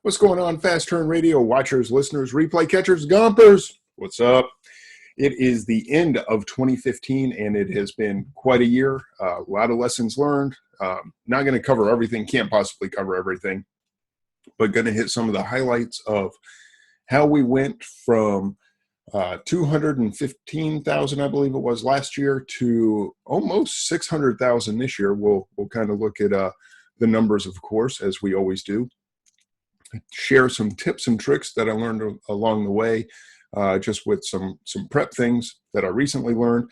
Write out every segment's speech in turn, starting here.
What's going on, Fast Turn Radio watchers, listeners, replay catchers, gompers? What's up? It is the end of 2015, and it has been quite a year. A lot of lessons learned. Not going to cover everything, can't possibly cover everything, but going to hit some of the highlights of how we went from 215,000, I believe it was last year, to almost 600,000 this year. We'll kind of look at the numbers, of course, as we always do. Share some tips and tricks that I learned along the way, just with some prep things that I recently learned.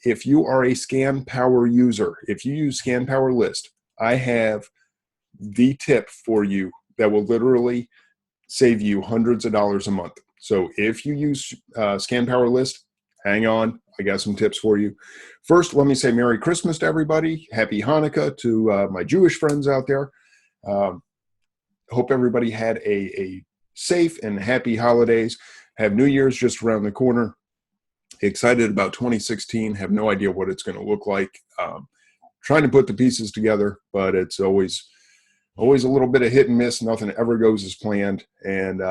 If you are a Scan Power user, if you use Scan Power List, I have the tip for you that will literally save you hundreds of dollars a month. So if you use Scan Power List, hang on, I got some tips for you. First, let me say Merry Christmas to everybody. Happy Hanukkah to my Jewish friends out there. Hope everybody had a safe and happy holidays. Have New Year's just around the corner. Excited about 2016. Have no idea what it's going to look like. Trying to put the pieces together, but it's always a little bit of hit and miss. Nothing ever goes as planned. And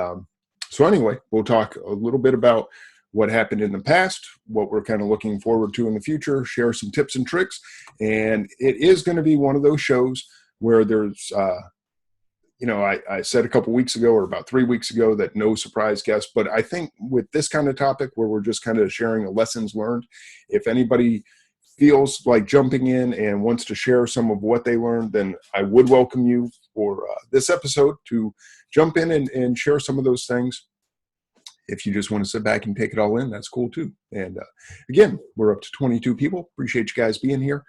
so anyway, we'll talk a little bit about what happened in the past, what we're kind of looking forward to in the future, share some tips and tricks. And it is going to be one of those shows where there's I said a couple weeks ago, or about 3 weeks ago, that no surprise guest. But I think with this kind of topic where we're just kind of sharing the lessons learned, if anybody feels like jumping in and wants to share some of what they learned, then I would welcome you for this episode to jump in and share some of those things. If you just want to sit back and take it all in, that's cool too. And again, we're up to 22 people. Appreciate you guys being here.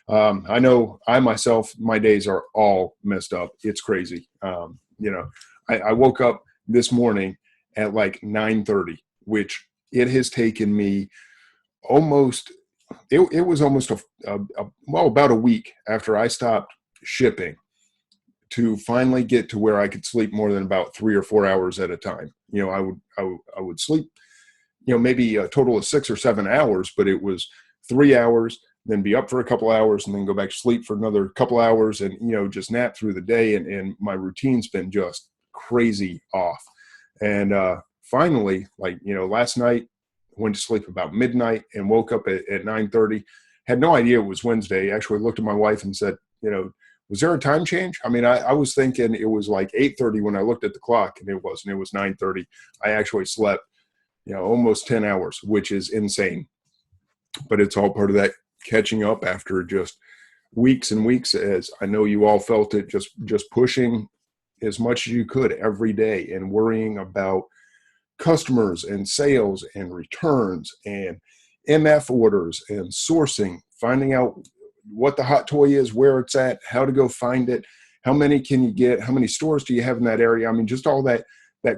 I know I myself, my days are all messed up. It's crazy. I woke up this morning at like 9:30, which it has taken me almost, it was almost about a week after I stopped shipping to finally get to where I could sleep more than about 3 or 4 hours at a time. I would sleep, maybe a total of 6 or 7 hours, but it was 3 hours, then be up for a couple hours, and then go back to sleep for another couple hours, and just nap through the day. And my routine's been just crazy off. And finally, last night, went to sleep about midnight and woke up at 9:30. Had no idea it was Wednesday. Actually looked at my wife and said, was there a time change? I mean, I was thinking it was like 8:30 when I looked at the clock, and it wasn't. It was 9:30. I actually slept, almost 10 hours, which is insane. But it's all part of that catching up after just weeks and weeks, as I know you all felt it, just pushing as much as you could every day and worrying about customers and sales and returns and MF orders and sourcing, finding out what the hot toy is, where it's at, how to go find it, how many can you get, how many stores do you have in that area. I mean, just all that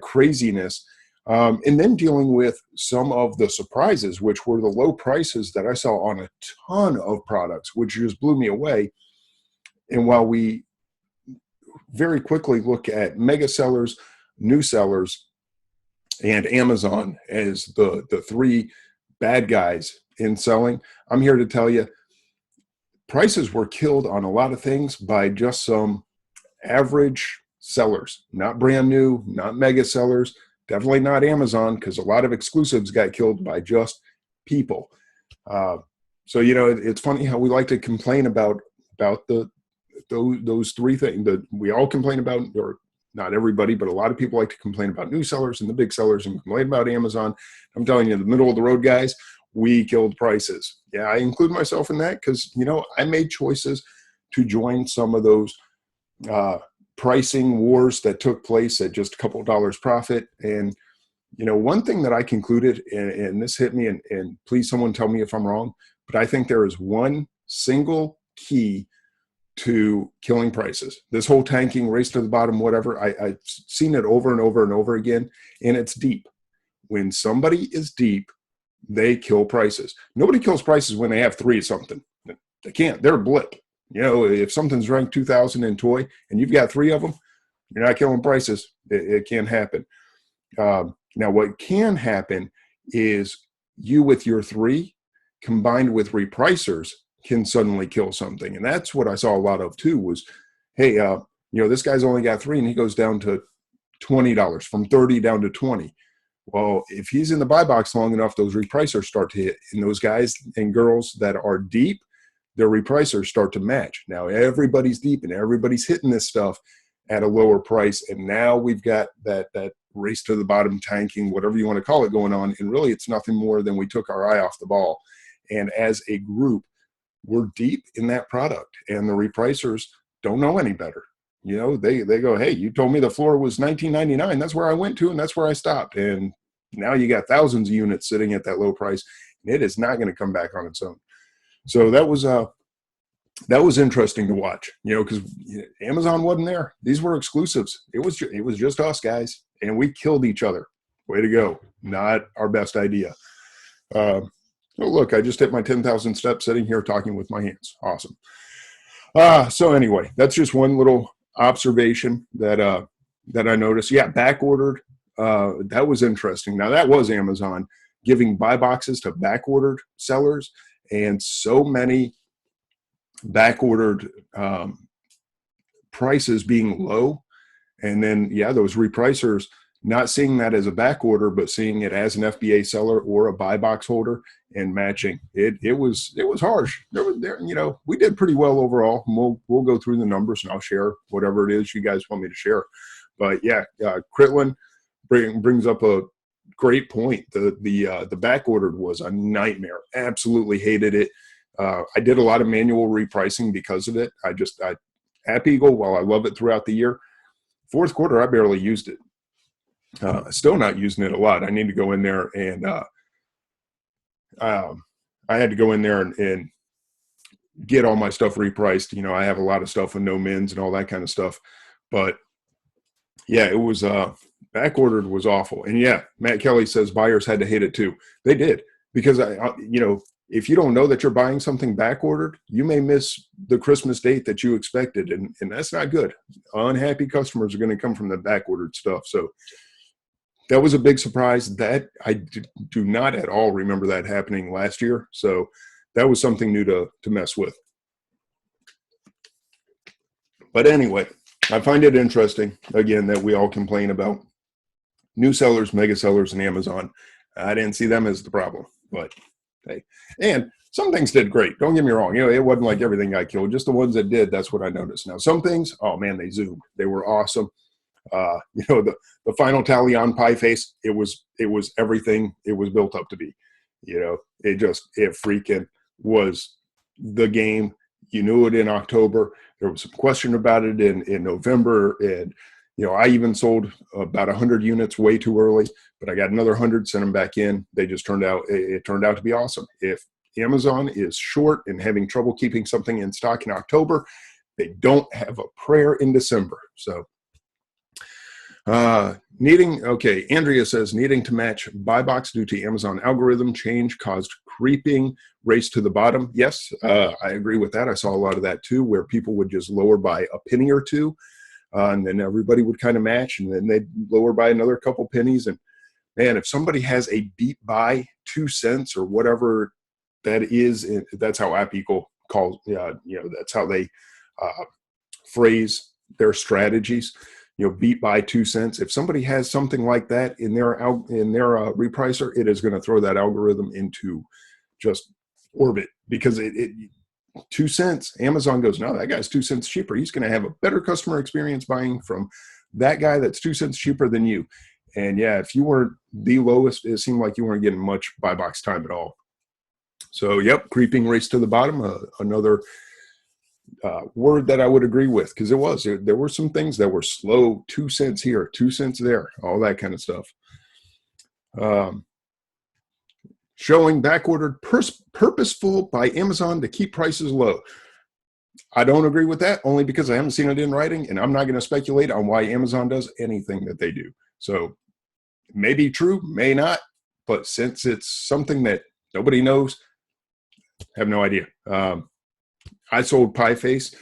craziness. And then dealing with some of the surprises, which were the low prices that I saw on a ton of products, which just blew me away. And while we very quickly look at mega sellers, new sellers, and Amazon as the three bad guys in selling, I'm here to tell you, prices were killed on a lot of things by just some average sellers, not brand new, not mega sellers. Definitely not Amazon, because a lot of exclusives got killed by just people. So it's funny how we like to complain about those three things that we all complain about, or not everybody, but a lot of people like to complain about new sellers and the big sellers and complain about Amazon. I'm telling you, the middle of the road guys, we killed prices. Yeah, I include myself in that because I made choices to join some of those pricing wars that took place at just a couple of dollars profit. And one thing that I concluded, and this hit me, and please someone tell me if I'm wrong, but I think there is one single key to killing prices. This whole tanking, race to the bottom, whatever, I've seen it over and over and over again, and it's deep. When somebody is deep, they kill prices. Nobody kills prices when they have 3 of something. They can't. They're a blip. If something's ranked 2,000 in toy and you've got 3 of them, you're not killing prices. It can't happen. Now, what can happen is you with your 3 combined with repricers can suddenly kill something. And that's what I saw a lot of too was, hey, You know, this guy's only got 3 and he goes down to $20, from 30 down to 20. Well, if he's in the buy box long enough, those repricers start to hit. And those guys and girls that are deep, their repricers start to match. Now everybody's deep and everybody's hitting this stuff at a lower price. And now we've got that race to the bottom tanking, whatever you want to call it, going on. And really it's nothing more than we took our eye off the ball. And as a group, we're deep in that product. And the repricers don't know any better. You know, they go, hey, you told me the floor was $19.99. That's where I went to, and that's where I stopped. And now you got thousands of units sitting at that low price, and it is not going to come back on its own. So that was interesting to watch, you know, because Amazon wasn't there. These were exclusives. It was just us guys, and we killed each other. Way to go! Not our best idea. Oh, look, I just hit my 10,000 steps sitting here talking with my hands. Awesome. So anyway, that's just one little observation that I noticed. Yeah, back ordered. That was interesting. Now that was Amazon giving buy boxes to back ordered sellers, and so many back ordered prices being low. And then, yeah, those repricers not seeing that as a back order, but seeing it as an FBA seller or a buy box holder and matching. It was harsh. There, you know, we did pretty well overall. We'll go through the numbers and I'll share whatever it is you guys want me to share. But yeah, Critlin brings up a great point. The back ordered was a nightmare. Absolutely hated it. I did a lot of manual repricing because of it. App Eagle, while I love it throughout the year, fourth quarter I barely used it. Still not using it a lot. I need to go in there and I had to go in there and get all my stuff repriced. You know, I have a lot of stuff with no mins and all that kind of stuff. But yeah, it was back ordered was awful. And yeah, Matt Kelly says buyers had to hate it too. They did, because you know, if you don't know that you're buying something back ordered, you may miss the Christmas date that you expected, and that's not good. Unhappy customers are going to come from the back ordered stuff. So that was a big surprise. That I do not at all remember that happening last year. So that was something new to mess with. But anyway, I find it interesting, again, that we all complain about new sellers, mega sellers, and Amazon. I didn't see them as the problem, but hey. And some things did great. Don't get me wrong. You know, it wasn't like everything got killed. Just the ones that did, that's what I noticed. Now, some things, oh man, they zoomed. They were awesome. You know, the final tally on Pie Face, it was everything it was built up to be. You know, it freaking was the game. You knew it in October. There was some question about it in November. And, you know, I even sold about 100 units way too early, but I got another 100, sent them back in. They just turned out to be awesome. If Amazon is short and having trouble keeping something in stock in October, they don't have a prayer in December. So, Andrea says, needing to match buy box due to Amazon algorithm change caused creeping race to the bottom. Yes, I agree with that. I saw a lot of that too, where people would just lower by a penny or two, and then everybody would kind of match, and then they'd lower by another couple pennies. And man, if somebody has a beat by 2 cents or whatever that is, that's how App Eagle calls, you know, that's how they phrase their strategies. You know, beat by 2 cents. If somebody has something like that in their repricer, it is going to throw that algorithm into just orbit, because it 2 cents. Amazon goes, no, that guy's 2 cents cheaper. He's going to have a better customer experience buying from that guy that's 2 cents cheaper than you. And yeah, if you weren't the lowest, it seemed like you weren't getting much buy box time at all. So yep, creeping race to the bottom. Another word that I would agree with, because there were some things that were slow, 2 cents here, 2 cents there, all that kind of stuff. Showing backordered purposeful by Amazon to keep prices low. I don't agree with that, only because I haven't seen it in writing, and I'm not going to speculate on why Amazon does anything that they do. So may be true, may not, but since it's something that nobody knows, I have no idea. I sold Pie Face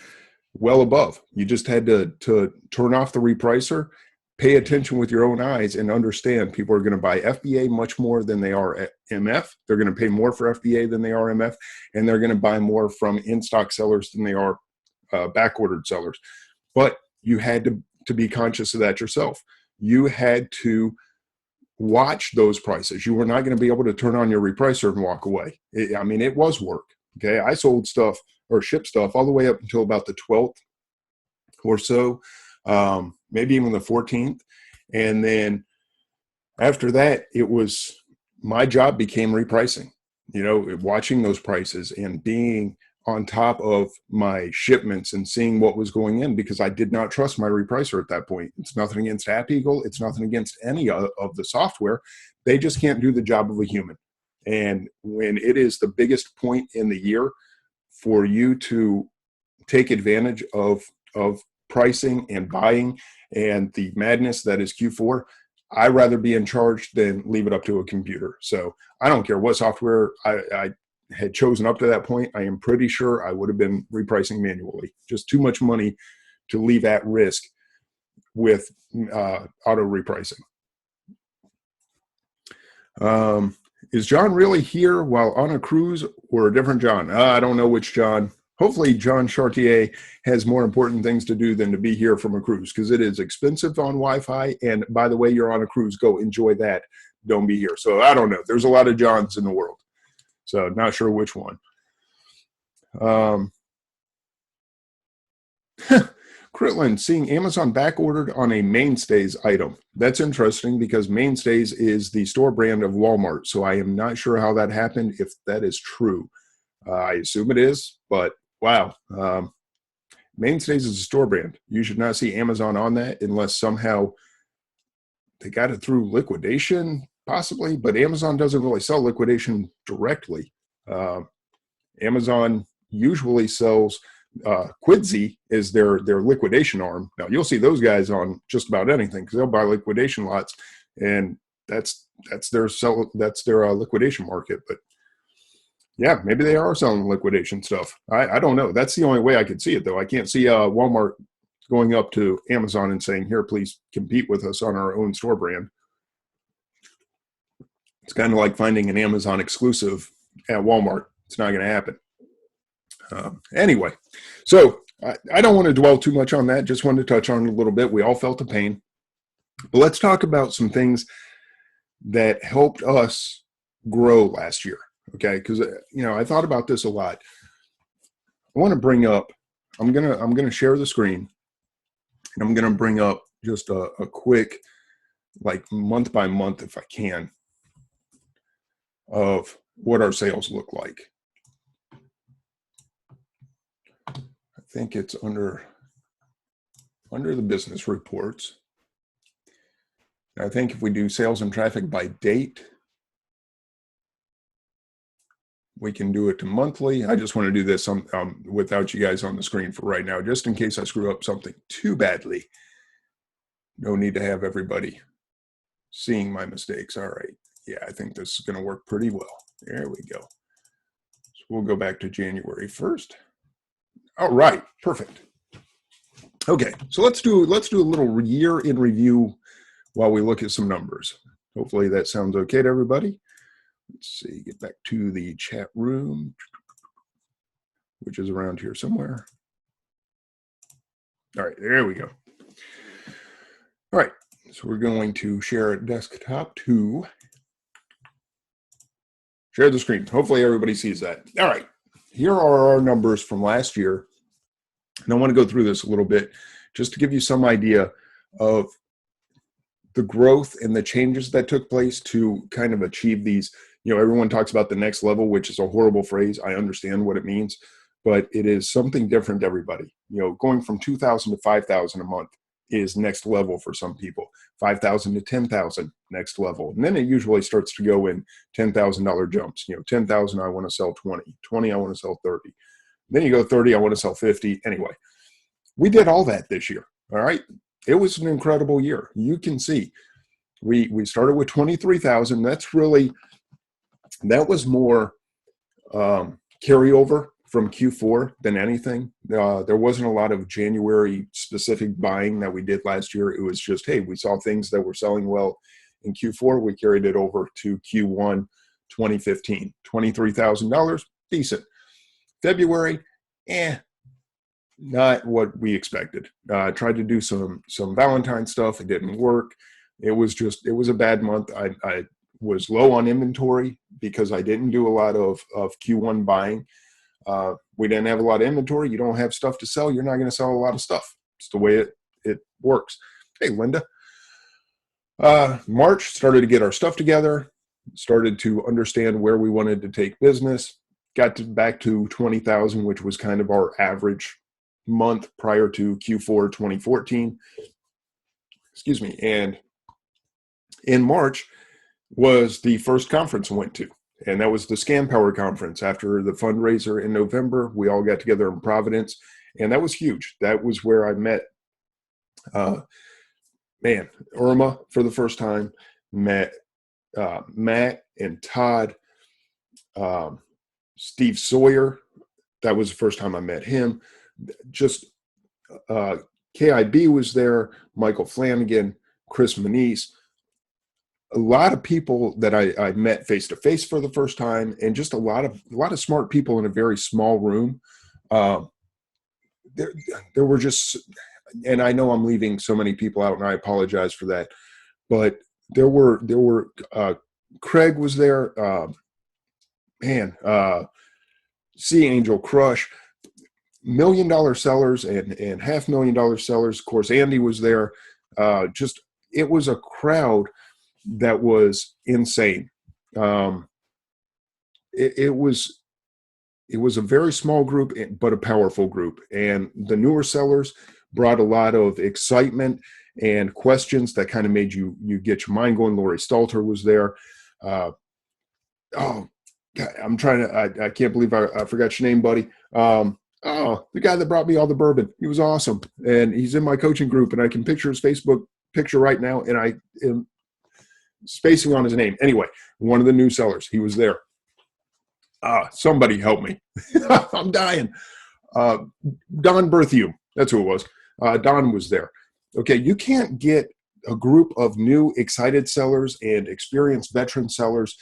well above. You just had to turn off the repricer, pay attention with your own eyes, and understand people are going to buy FBA much more than they are at MF. They're going to pay more for FBA than they are MF, and they're going to buy more from in-stock sellers than they are back-ordered sellers. But you had to be conscious of that yourself. You had to watch those prices. You were not going to be able to turn on your repricer and walk away. I mean, it was work. Okay. I sold stuff or shipped stuff all the way up until about the 12th or so, maybe even the 14th. And then after that, it was, my job became repricing, watching those prices and being on top of my shipments and seeing what was going in, because I did not trust my repricer at that point. It's nothing against App Eagle. It's nothing against any of the software. They just can't do the job of a human. And when it is the biggest point in the year for you to take advantage of pricing and buying and the madness that is Q4, I'd rather be in charge than leave it up to a computer. So I don't care what software I had chosen up to that point. I am pretty sure I would have been repricing manually. Just too much money to leave at risk with auto repricing. Is John really here while on a cruise, or a different John? I don't know which John. Hopefully John Chartier has more important things to do than to be here from a cruise, because it is expensive on Wi-Fi. And by the way, you're on a cruise, go enjoy that. Don't be here. So I don't know. There's a lot of Johns in the world. So not sure which one. Critland, seeing Amazon back ordered on a Mainstays item. That's interesting, because Mainstays is the store brand of Walmart. So I am not sure how that happened, if that is true. I assume it is, but wow. Mainstays is a store brand. You should not see Amazon on that unless somehow they got it through liquidation, possibly, but Amazon doesn't really sell liquidation directly. Amazon usually sells Quidsy is their liquidation arm. Now you'll see those guys on just about anything, because they'll buy liquidation lots, and that's their liquidation market. But yeah, maybe they are selling liquidation stuff. I don't know. That's the only way I could see it, though. I can't see Walmart going up to Amazon and saying, here, please compete with us on our own store brand. It's kind of like finding an Amazon exclusive at Walmart. It's not going to happen. Anyway, so I don't want to dwell too much on that. Just wanted to touch on it a little bit. We all felt the pain. But let's talk about some things that helped us grow last year. Okay, because I thought about this a lot. I want to bring up. I'm gonna share the screen, and I'm gonna bring up just a quick, like month by month, if I can, of what our sales look like. I think it's under the business reports. I think if we do sales and traffic by date, we can do it to monthly. I just want to do this without you guys on the screen for right now, just in case I screw up something too badly. No need to have everybody seeing my mistakes. All right. Yeah, I think this is going to work pretty well. There we go. So we'll go back to January 1st. All right. Perfect. Okay. So let's do a little year in review while we look at some numbers. Hopefully that sounds okay to everybody. Let's see, get back to the chat room, which is around here somewhere. All right, there we go. All right, so we're going to share a desktop to share the screen. Hopefully everybody sees that. All right, here are our numbers from last year. And I want to go through this a little bit just to give you some idea of the growth and the changes that took place to kind of achieve these. Everyone talks about the next level, which is a horrible phrase. I understand what it means, but it is something different to everybody. Going from 2,000 to 5,000 a month is next level for some people. 5,000 to 10,000, next level. And then it usually starts to go in $10,000 jumps. 10,000, I want to sell 20. 20, I want to sell 30. Then you go 30, I want to sell 50. Anyway, we did all that this year. All right. It was an incredible year. You can see we started with 23,000. That was more carryover from Q4 than anything. There wasn't a lot of January specific buying that we did last year. It was just, hey, we saw things that were selling well in Q4. We carried it over to Q1 2015. $23,000, decent. February, not what we expected. I tried to do some Valentine stuff. It didn't work. It was a bad month. I was low on inventory because I didn't do a lot of Q1 buying. We didn't have a lot of inventory. You don't have stuff to sell. You're not going to sell a lot of stuff. It's the way it works. Hey, Linda. March, started to get our stuff together, started to understand where we wanted to take business, back to 20,000, which was kind of our average month prior to Q4 2014. Excuse me. And in March was the first conference I went to, and that was the Scam Power conference. After the fundraiser in November, we all got together in Providence, and that was huge. That was where I met Irma for the first time, met Matt and Todd, Steve Sawyer. That was the first time I met him. Just KIB was there, Michael Flanagan, Chris Manise, a lot of people that I met face to face for the first time, and just a lot of smart people in a very small room. There were just, and I know I'm leaving so many people out, and I apologize for that, but there were Craig was there, Sea Angel Crush, $1 million sellers and $500,000 sellers. Of course, Andy was there. It was a crowd that was insane. It was a very small group, but a powerful group. And the newer sellers brought a lot of excitement and questions that kind of made you get your mind going. Lori Stalter was there. Oh, God, I can't believe I forgot your name, buddy. The guy that brought me all the bourbon. He was awesome. And he's in my coaching group, and I can picture his Facebook picture right now, and I am spacing on his name. Anyway, one of the new sellers, he was there. Somebody help me. I'm dying. Don Berthium, that's who it was. Don was there. Okay, you can't get a group of new excited sellers and experienced veteran sellers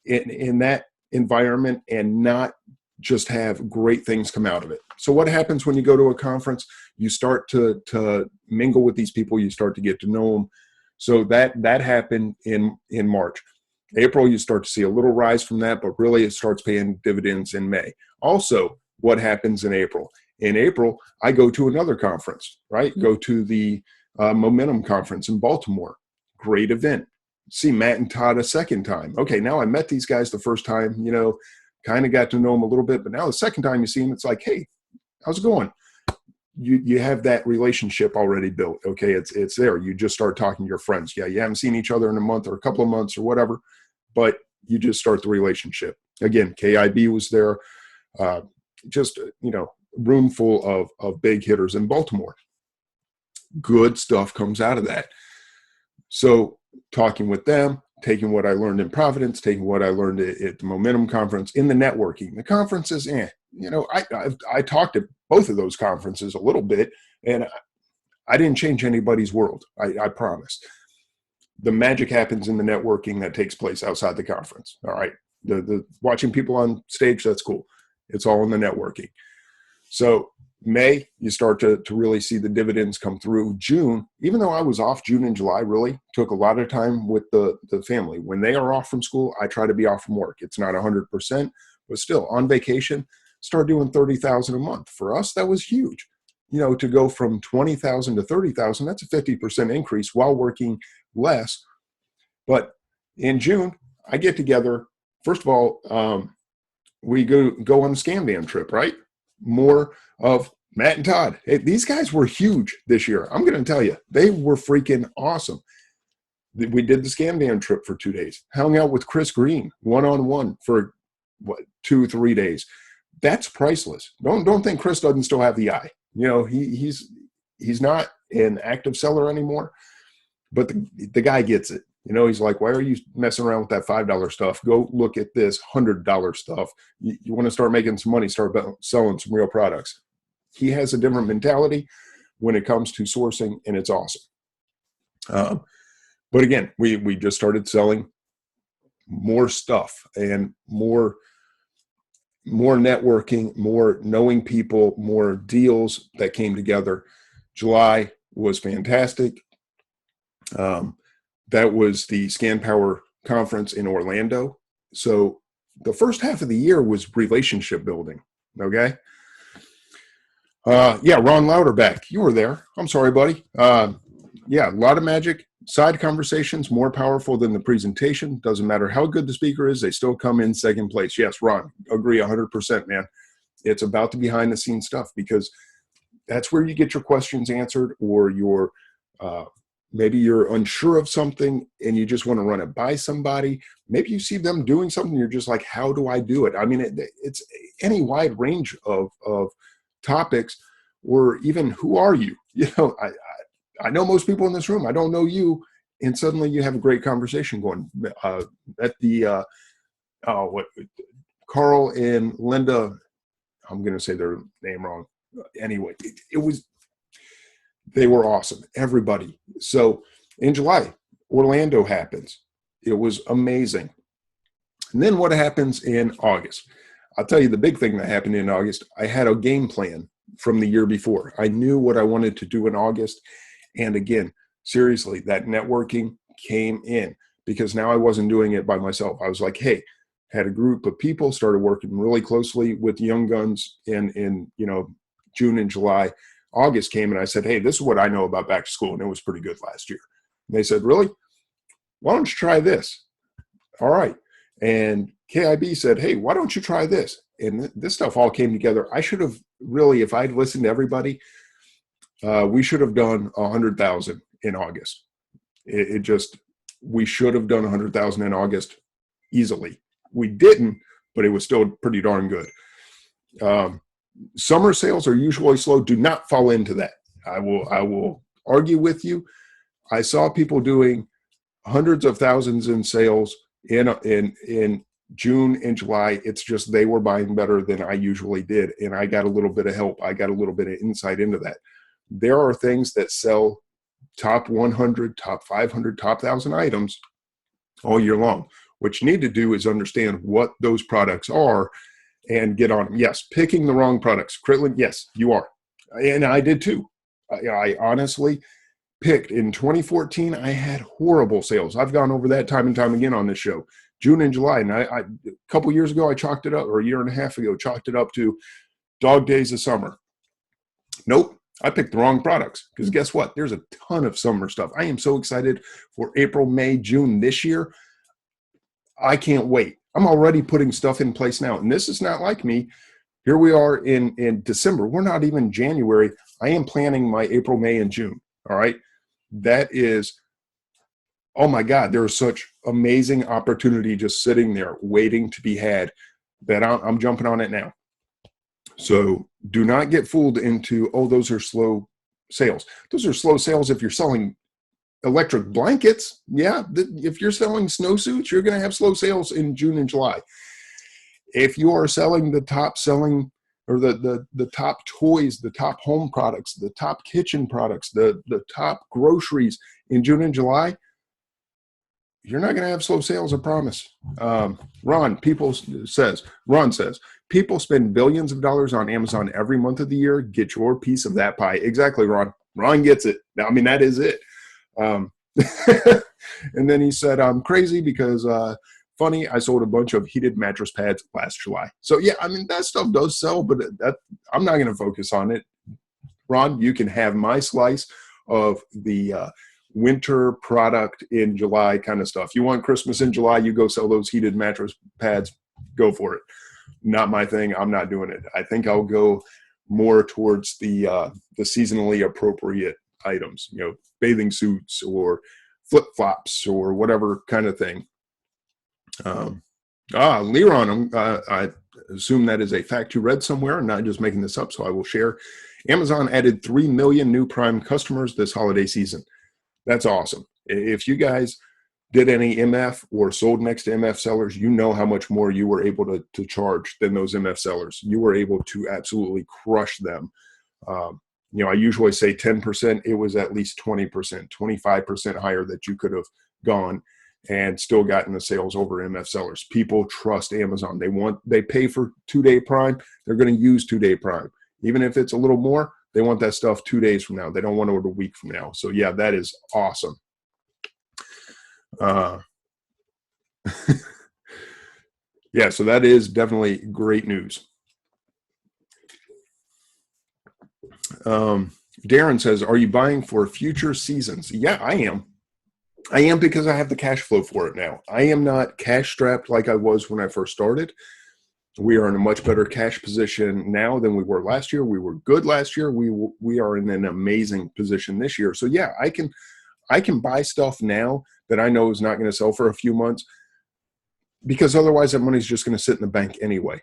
in that environment and not just have great things come out of it. So what happens when you go to a conference? You start to mingle with these people. You start to get to know them. So that happened in March. April, you start to see a little rise from that, but really it starts paying dividends in May. Also, what happens in April? In April, I go to another conference, right? Go to the Momentum Conference in Baltimore. Great event. See Matt and Todd a second time. Okay, now I met these guys the first time, kind of got to know them a little bit, but now the second time you see them, it's like, hey, how's it going? You have that relationship already built. Okay, it's there. You just start talking to your friends. Yeah, you haven't seen each other in a month or a couple of months or whatever, but you just start the relationship. Again, KIB was there. Room full of big hitters in Baltimore. Good stuff comes out of that. So talking with them, taking what I learned in Providence, taking what I learned at the Momentum Conference, in the networking. The conferences, I talked at both of those conferences a little bit, and I didn't change anybody's world. I promised. The magic happens in the networking that takes place outside the conference. All right. The watching people on stage, that's cool. It's all in the networking. So May, you start to really see the dividends come through. June, even though I was off June and July, really took a lot of time with the family. When they are off from school, I try to be off from work. It's not 100%, but still on vacation, start doing 30,000 a month. For us, that was huge. To go from 20,000 to 30,000, that's a 50% increase while working less. But in June, I get together. First of all, we go on the Scam Dam trip, right? More of Matt and Todd. Hey, these guys were huge this year. I'm going to tell you, they were freaking awesome. We did the Scam Dam trip for 2 days. Hung out with Chris Green one-on-one for 2-3 days. That's priceless. Don't think Chris doesn't still have the eye. He's not an active seller anymore, but the guy gets it. He's like, why are you messing around with that $5 stuff? Go look at this $100 stuff. You want to start making some money, start selling some real products. He has a different mentality when it comes to sourcing, and it's awesome. But again, we just started selling more stuff and more more networking, more knowing people, more deals that came together. July was fantastic. That was the Scan Power conference in Orlando. So the first half of the year was relationship building. Okay. Yeah, Ron Louderback, you were there. I'm sorry, buddy. Yeah, a lot of magic. Side conversations more powerful than the presentation. Doesn't matter how good the speaker is, they still come in second place. Yes, Ron, agree 100%, man. It's about the behind the scenes stuff, because that's where you get your questions answered, or your maybe you're unsure of something and you just want to run it by somebody. Maybe you see them doing something, you're just like, how do I do it? I mean, it's any wide range of topics, or even who are you? You know, I know most people in this room. I don't know you, and suddenly you have a great conversation going. At the what Carl and Linda, I'm going to say their name wrong. Anyway, they were awesome, everybody. So in July, Orlando happens. It was amazing. And then what happens in August? I'll tell you the big thing that happened in August. I had a game plan from the year before. I knew what I wanted to do in August. And again, seriously, that networking came in, because now I wasn't doing it by myself. I was like, hey, had a group of people, started working really closely with Young Guns in June and July. August came and I said, hey, this is what I know about back to school. And it was pretty good last year. And they said, really? Why don't you try this? All right. And KIB said, hey, why don't you try this? And this stuff all came together. I should have really, if I'd listened to everybody, we should have done 100,000 in August. We should have done 100,000 in August easily. We didn't, but it was still pretty darn good. Summer sales are usually slow. Do not fall into that. I will argue with you. I saw people doing hundreds of thousands in sales in June and July. It's just they were buying better than I usually did, and I got a little bit of help. I got a little bit of insight into that. There are things that sell top 100, top 500, top 1,000 items all year long. What you need to do is understand what those products are and get on them. Yes, picking the wrong products. Critlin, yes, you are. And I did too. I honestly picked in 2014, I had horrible sales. I've gone over that time and time again on this show. June and July. And a couple years ago, I chalked it up, or a year and a half ago, chalked it up to dog days of summer. Nope. I picked the wrong products, because guess what? There's a ton of summer stuff. I am so excited for April, May, June this year. I can't wait. I'm already putting stuff in place now. And this is not like me. Here we are in December. We're not even January. I am planning my April, May, and June. All right. That is, oh my God, there is such amazing opportunity just sitting there waiting to be had that I'm jumping on it now. So do not get fooled into, oh, those are slow sales. Those are slow sales if you're selling electric blankets. Yeah, if you're selling snowsuits, you're going to have slow sales in June and July. If you are selling the top selling, or the top toys, the top home products, the top kitchen products, the top groceries in June and July, you're not going to have slow sales, I promise. Ron says, people spend billions of dollars on Amazon every month of the year. Get your piece of that pie. Exactly, Ron. Ron gets it. I mean, that is it. And then he said, I'm crazy because, funny, I sold a bunch of heated mattress pads last July. So, yeah, I mean, that stuff does sell, but I'm not going to focus on it. Ron, you can have my slice of the winter product in July kind of stuff. You want Christmas in July, you go sell those heated mattress pads, go for it. Not my thing. I'm not doing it. I think I'll go more towards the seasonally appropriate items, bathing suits or flip-flops or whatever kind of thing. Leron, I assume that is a fact you read somewhere and not just making this up, so I will share. Amazon added 3 million new Prime customers this holiday season. That's awesome. If you guys did any MF or sold next to MF sellers, you know how much more you were able to charge than those MF sellers. You were able to absolutely crush them. I usually say 10%. It was at least 20%, 25% higher that you could have gone. and still gotten the sales over MF sellers. People trust Amazon. They pay for 2-day Prime. They're going to use 2-day Prime. Even if it's a little more, they want that stuff 2 days from now. They don't want it a week from now. So yeah, that is awesome. Yeah, so that is definitely great news. Darren says, are you buying for future seasons? Yeah, I am. I am, because I have the cash flow for it now. I am not cash strapped like I was when I first started. We are in a much better cash position now than we were last year. We were good last year. We are in an amazing position this year. So yeah, I can buy stuff now that I know is not going to sell for a few months, because otherwise that money's just going to sit in the bank anyway.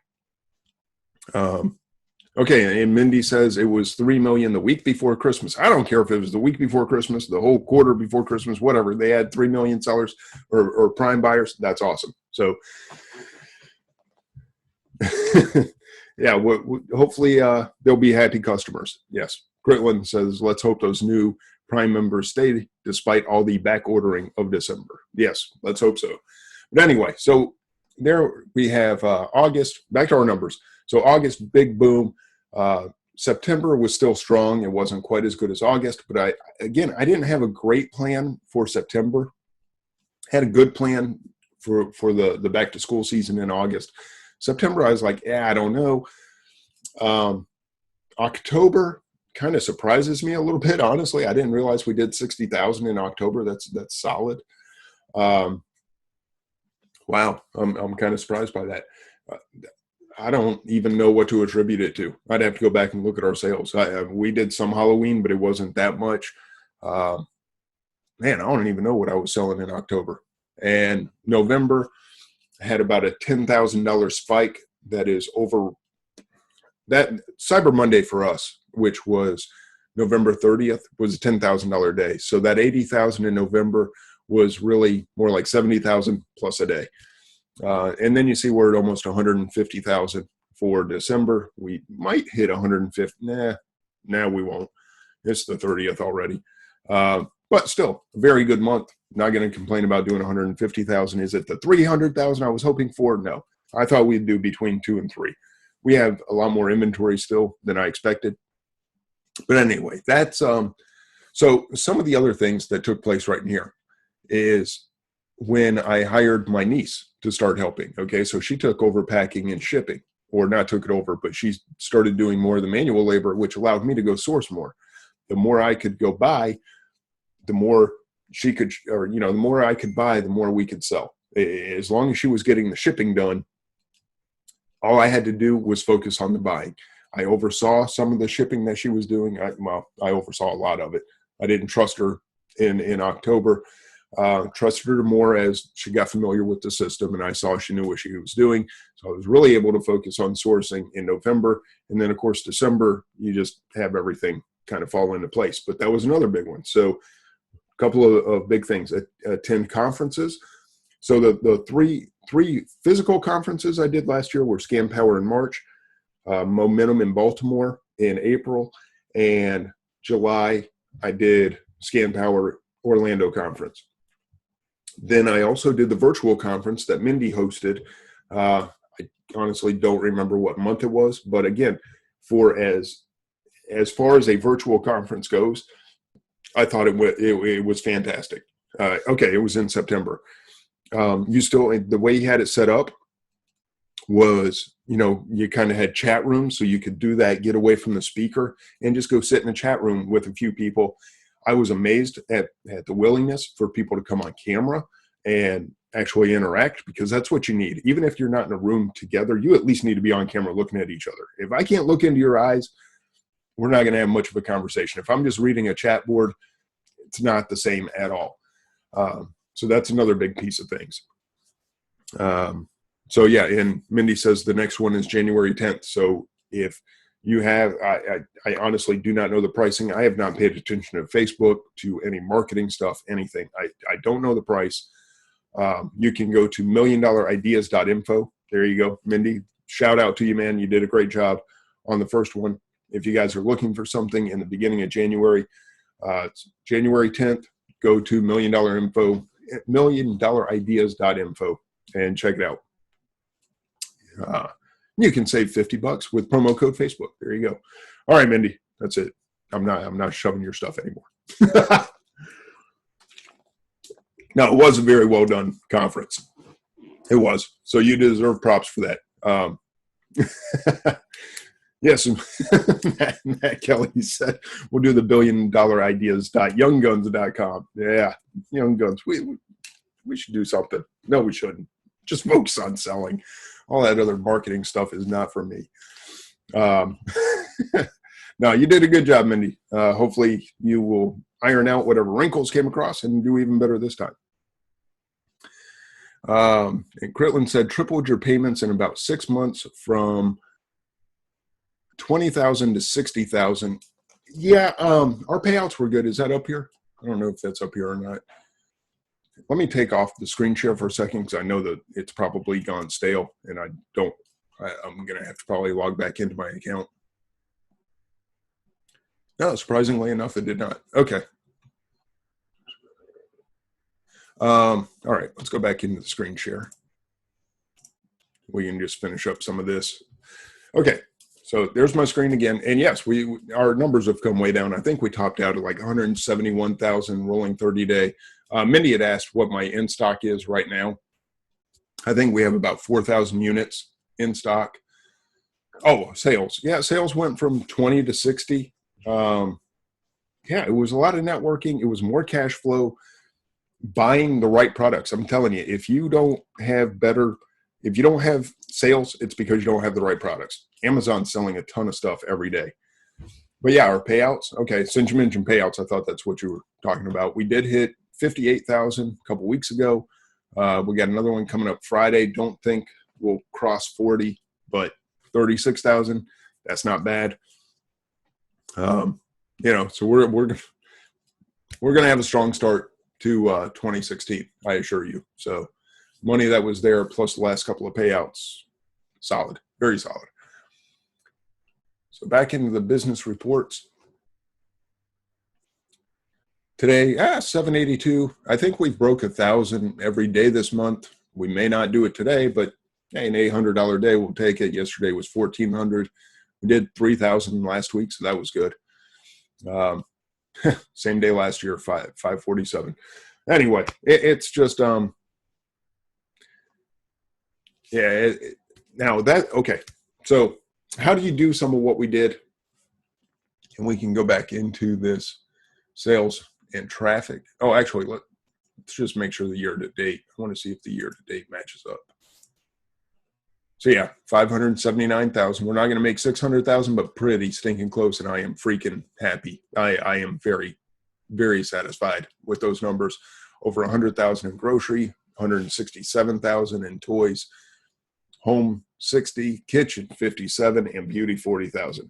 Okay, and Mindy says it was $3 million the week before Christmas. I don't care if it was the week before Christmas, the whole quarter before Christmas, whatever. They had 3 million sellers or Prime buyers. That's awesome. So, yeah, hopefully they'll be happy customers. Yes. Gritland says, let's hope those new Prime members stay despite all the back ordering of December. Yes, let's hope so. But anyway, so there we have August. Back to our numbers. So August, big boom. September was still strong. It wasn't quite as good as August, but I didn't have a great plan for September. Had a good plan for the back to school season in August. September, I was like, I don't know. October kind of surprises me a little bit. Honestly, I didn't realize we did 60,000 in October. That's solid. Wow, I'm kind of surprised by that. I don't even know what to attribute it to. I'd have to go back and look at our sales. We did some Halloween, but it wasn't that much. Man, I don't even know what I was selling in October. And November, I had about a $10,000 spike. That is over that Cyber Monday for us, which was November 30th, was a $10,000 day. So that 80,000 in November was really more like 70,000 plus a day. And then you see we're at almost 150,000 for December. We might hit 150. Nah, we won't. It's the 30th already. But still, a very good month. Not going to complain about doing 150,000. Is it the 300,000 I was hoping for? No. I thought we'd do between 2 and 3. We have a lot more inventory still than I expected. But anyway, that's so some of the other things that took place right in here is when I hired my niece to start helping. Okay, so she took over packing and shipping, or not took it over, but she started doing more of the manual labor, which allowed me to go source more. The more I could go buy, the more she could, or the more I could buy, the more we could sell. As long as she was getting the shipping done, all I had to do was focus on the buying. I oversaw some of the shipping that she was doing. I oversaw a lot of it. I didn't trust her in October. Trusted her more as she got familiar with the system, and I saw she knew what she was doing. So I was really able to focus on sourcing in November. And then, of course, December, you just have everything kind of fall into place. But that was another big one. So a couple of big things. Attend conferences. So the three physical conferences I did last year were Scam Power in March, Momentum in Baltimore in April, and July I did Scam Power Orlando conference. Then I also did the virtual conference that Mindy hosted. I honestly don't remember what month it was, but again, for as far as a virtual conference goes, I thought it was fantastic. Okay, it was in September. The way he had it set up was, you kind of had chat rooms, so you could do that, get away from the speaker, and just go sit in a chat room with a few people. I was amazed at the willingness for people to come on camera and actually interact, because that's what you need. Even if you're not in a room together, you at least need to be on camera looking at each other. If I can't look into your eyes, we're not going to have much of a conversation. If I'm just reading a chat board, it's not the same at all. So that's another big piece of things. So yeah, and Mindy says the next one is January 10th. So if you have, I honestly do not know the pricing. I have not paid attention to Facebook, to any marketing stuff, anything. I don't know the price. You can go to milliondolarideas.info. There you go. Mindy, shout out to you, man. You did a great job on the first one. If you guys are looking for something in the beginning of January, it's January 10th, go to $1 Million Info milliondolarideas.info and check it out. You can save $50 with promo code Facebook. There you go. All right, Mindy, that's it. I'm not shoving your stuff anymore. No, it was a very well done conference. It was. So you deserve props for that. Yes, Matt Kelly said we'll do the billiondolarideas.youngguns.com. Yeah, Young Guns. We should do something. No, we shouldn't. Just focus on selling. All that other marketing stuff is not for me. No, you did a good job, Mindy. Hopefully you will iron out whatever wrinkles came across and do even better this time. And Critlin said tripled your payments in about 6 months from 20,000 to 60,000. Yeah, our payouts were good. Is that up here? I don't know if that's up here or not. Let me take off the screen share for a second because I know that it's probably gone stale, and I'm going to have to probably log back into my account. No, surprisingly enough, it did not. Okay. All right, let's go back into the screen share. We can just finish up some of this. Okay, so there's my screen again. And yes, our numbers have come way down. I think we topped out at like 171,000 rolling 30-day. Mindy had asked what my in-stock is right now. I think we have about 4,000 units in stock. Oh, sales. Yeah, sales went from 20 to 60. Yeah, it was a lot of networking. It was more cash flow. Buying the right products. I'm telling you, if you don't have sales, it's because you don't have the right products. Amazon's selling a ton of stuff every day. But yeah, our payouts. Okay, since you mentioned payouts, I thought that's what you were talking about. We did hit 58,000 a couple weeks ago. We got another one coming up Friday. Don't think we'll cross 40, but 36,000. That's not bad. So we're gonna have a strong start to 2016, I assure you. So money that was there plus the last couple of payouts, solid, very solid. So back into the business reports. Today, 782. I think we broke 1,000 every day this month. We may not do it today, but hey, an $800 day, we'll take it. Yesterday was 1,400. We did 3,000 last week, so that was good. Same day last year, 547. Anyway, it's just now that okay. So how do you do some of what we did? And we can go back into this sales and traffic. Oh, actually, let's just make sure the year to date. I want to see if the year to date matches up. So yeah, 579,000. We're not going to make 600,000, but pretty stinking close, and I am freaking happy. I am very, very satisfied with those numbers. Over 100,000 in grocery, 167,000 in toys, home 60, kitchen 57, and beauty 40,000.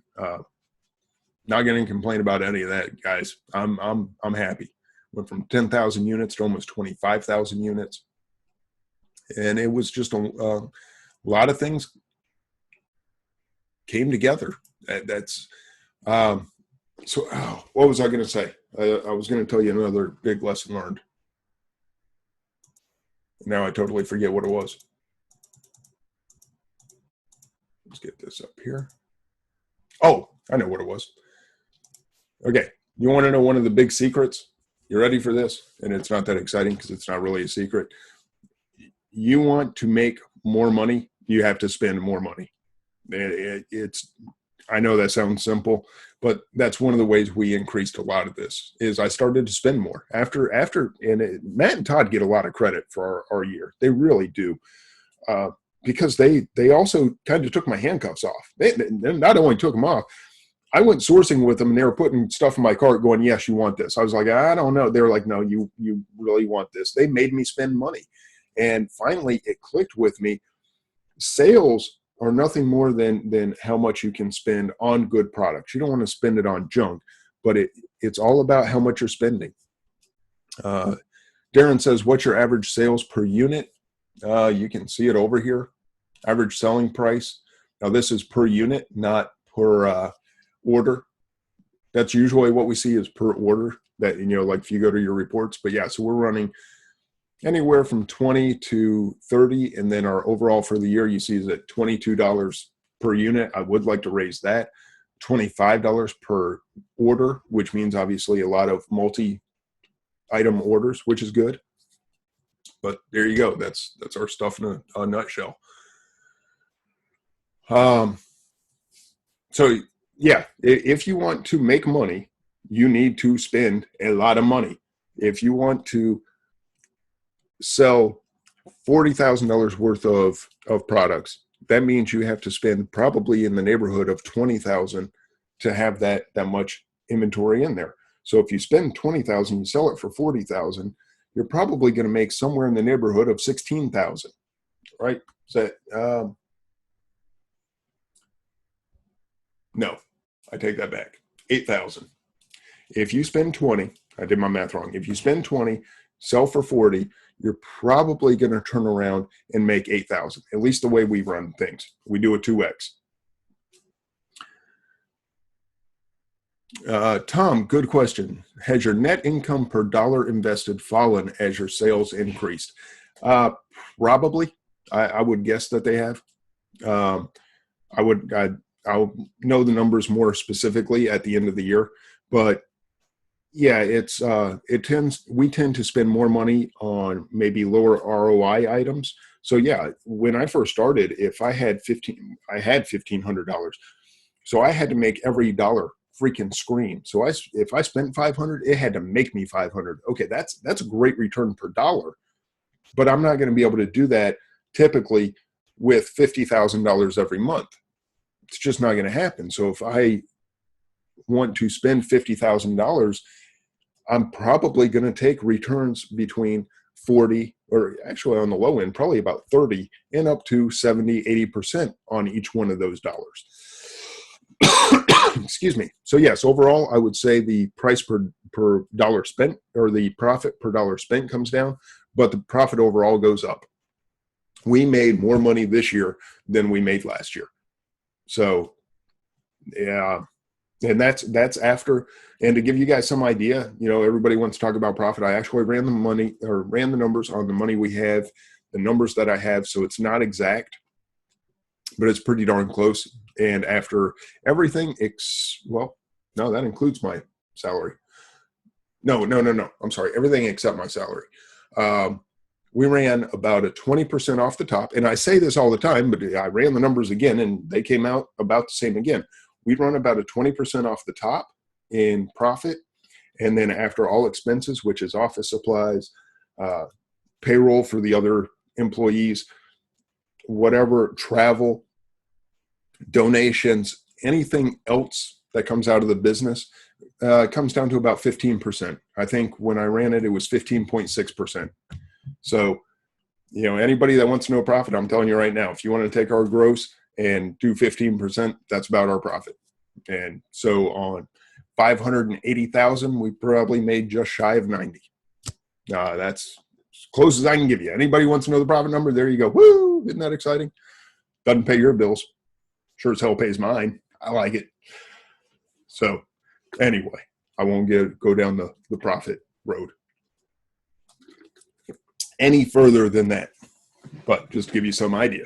Not going to complain about any of that, guys. I'm happy. Went from 10,000 units to almost 25,000 units, and it was just a lot of things came together. That's what was I going to say? I was going to tell you another big lesson learned. Now I totally forget what it was. Let's get this up here. Oh, I know what it was. Okay, you want to know one of the big secrets? You ready for this? And it's not that exciting because it's not really a secret. You want to make more money, you have to spend more money. I know that sounds simple, but that's one of the ways we increased a lot of this is I started to spend more Matt and Todd get a lot of credit for our year. They really do. Because they also kind of took my handcuffs off. They not only took them off, I went sourcing with them and they were putting stuff in my cart going, yes, you want this. I was like, I don't know. They were like, no, you really want this. They made me spend money. And finally it clicked with me. Sales are nothing more than how much you can spend on good products. You don't want to spend it on junk, but it's all about how much you're spending. Darren says, what's your average sales per unit? You can see it over here. Average selling price. Now this is per unit, not per order. That's usually what we see is per order. That like if you go to your reports. But yeah, so we're running anywhere from 20 to 30. And then our overall for the year, you see is at $22 per unit. I would like to raise that. $25 per order, which means obviously a lot of multi-item orders, which is good. But there you go. That's our stuff in a nutshell. So yeah, if you want to make money, you need to spend a lot of money. If you want to sell $40,000 worth of products, that means you have to spend probably in the neighborhood of $20,000 to have that much inventory in there. So if you spend $20,000, you sell it for $40,000, you're probably going to make somewhere in the neighborhood of $16,000, right? So no, I take that back. $8,000. If you spend 20, I did my math wrong. If you spend 20, sell for 40, you're probably going to turn around and make 8,000. At least the way we run things. We do a 2x. Tom, good question. Has your net income per dollar invested fallen as your sales increased? Probably. I would guess that they have. I'll know the numbers more specifically at the end of the year, but yeah, we tend to spend more money on maybe lower ROI items. So yeah, when I first started, if I had $1,500. So I had to make every dollar freaking scream. So if I spent 500, it had to make me 500. Okay, that's a great return per dollar, but I'm not going to be able to do that typically with $50,000 every month. It's just not going to happen. So if I want to spend $50,000, I'm probably going to take returns between 40, or actually on the low end, probably about 30 and up to 70, 80% on each one of those dollars. Excuse me. So yes, overall, I would say the price per dollar spent, or the profit per dollar spent, comes down, but the profit overall goes up. We made more money this year than we made last year. So yeah, and that's after. And to give you guys some idea, everybody wants to talk about profit. I actually ran the numbers on the money we have, the numbers that I have. So it's not exact, but it's pretty darn close. And after everything, no, that includes my salary. No. I'm sorry. Everything except my salary. We ran about a 20% off the top. And I say this all the time, but I ran the numbers again and they came out about the same again. We'd run about a 20% off the top in profit. And then after all expenses, which is office supplies, payroll for the other employees, whatever, travel, donations, anything else that comes out of the business, comes down to about 15%. I think when I ran it, it was 15.6%. So, anybody that wants to know profit, I'm telling you right now, if you want to take our gross and do 15%, that's about our profit. And so on 580,000, we probably made just shy of 90. That's as close as I can give you. Anybody wants to know the profit number? There you go. Woo! Isn't that exciting? Doesn't pay your bills. Sure as hell pays mine. I like it. So anyway, I won't go down the profit road any further than that, but just to give you some idea.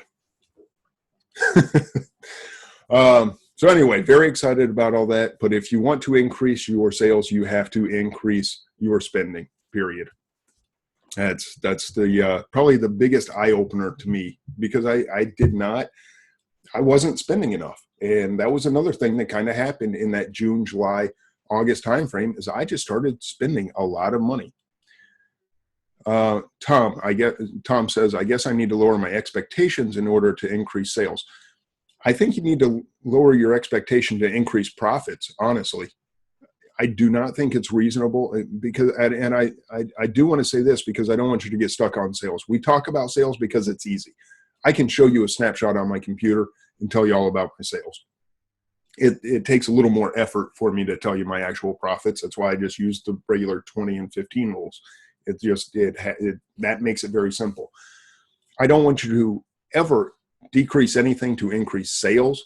So anyway, very excited about all that. But if you want to increase your sales, you have to increase your spending, period. That's the probably the biggest eye opener to me, because I wasn't spending enough. And that was another thing that kind of happened in that June, July, August timeframe, is I just started spending a lot of money. Tom says, I guess I need to lower my expectations in order to increase sales. I think you need to lower your expectation to increase profits, honestly. I do not think it's reasonable, because, and I do want to say this because I don't want you to get stuck on sales. We talk about sales because it's easy. I can show you a snapshot on my computer and tell you all about my sales. It takes a little more effort for me to tell you my actual profits. That's why I just use the regular 20 and 15 rules. That makes it very simple. I don't want you to ever decrease anything to increase sales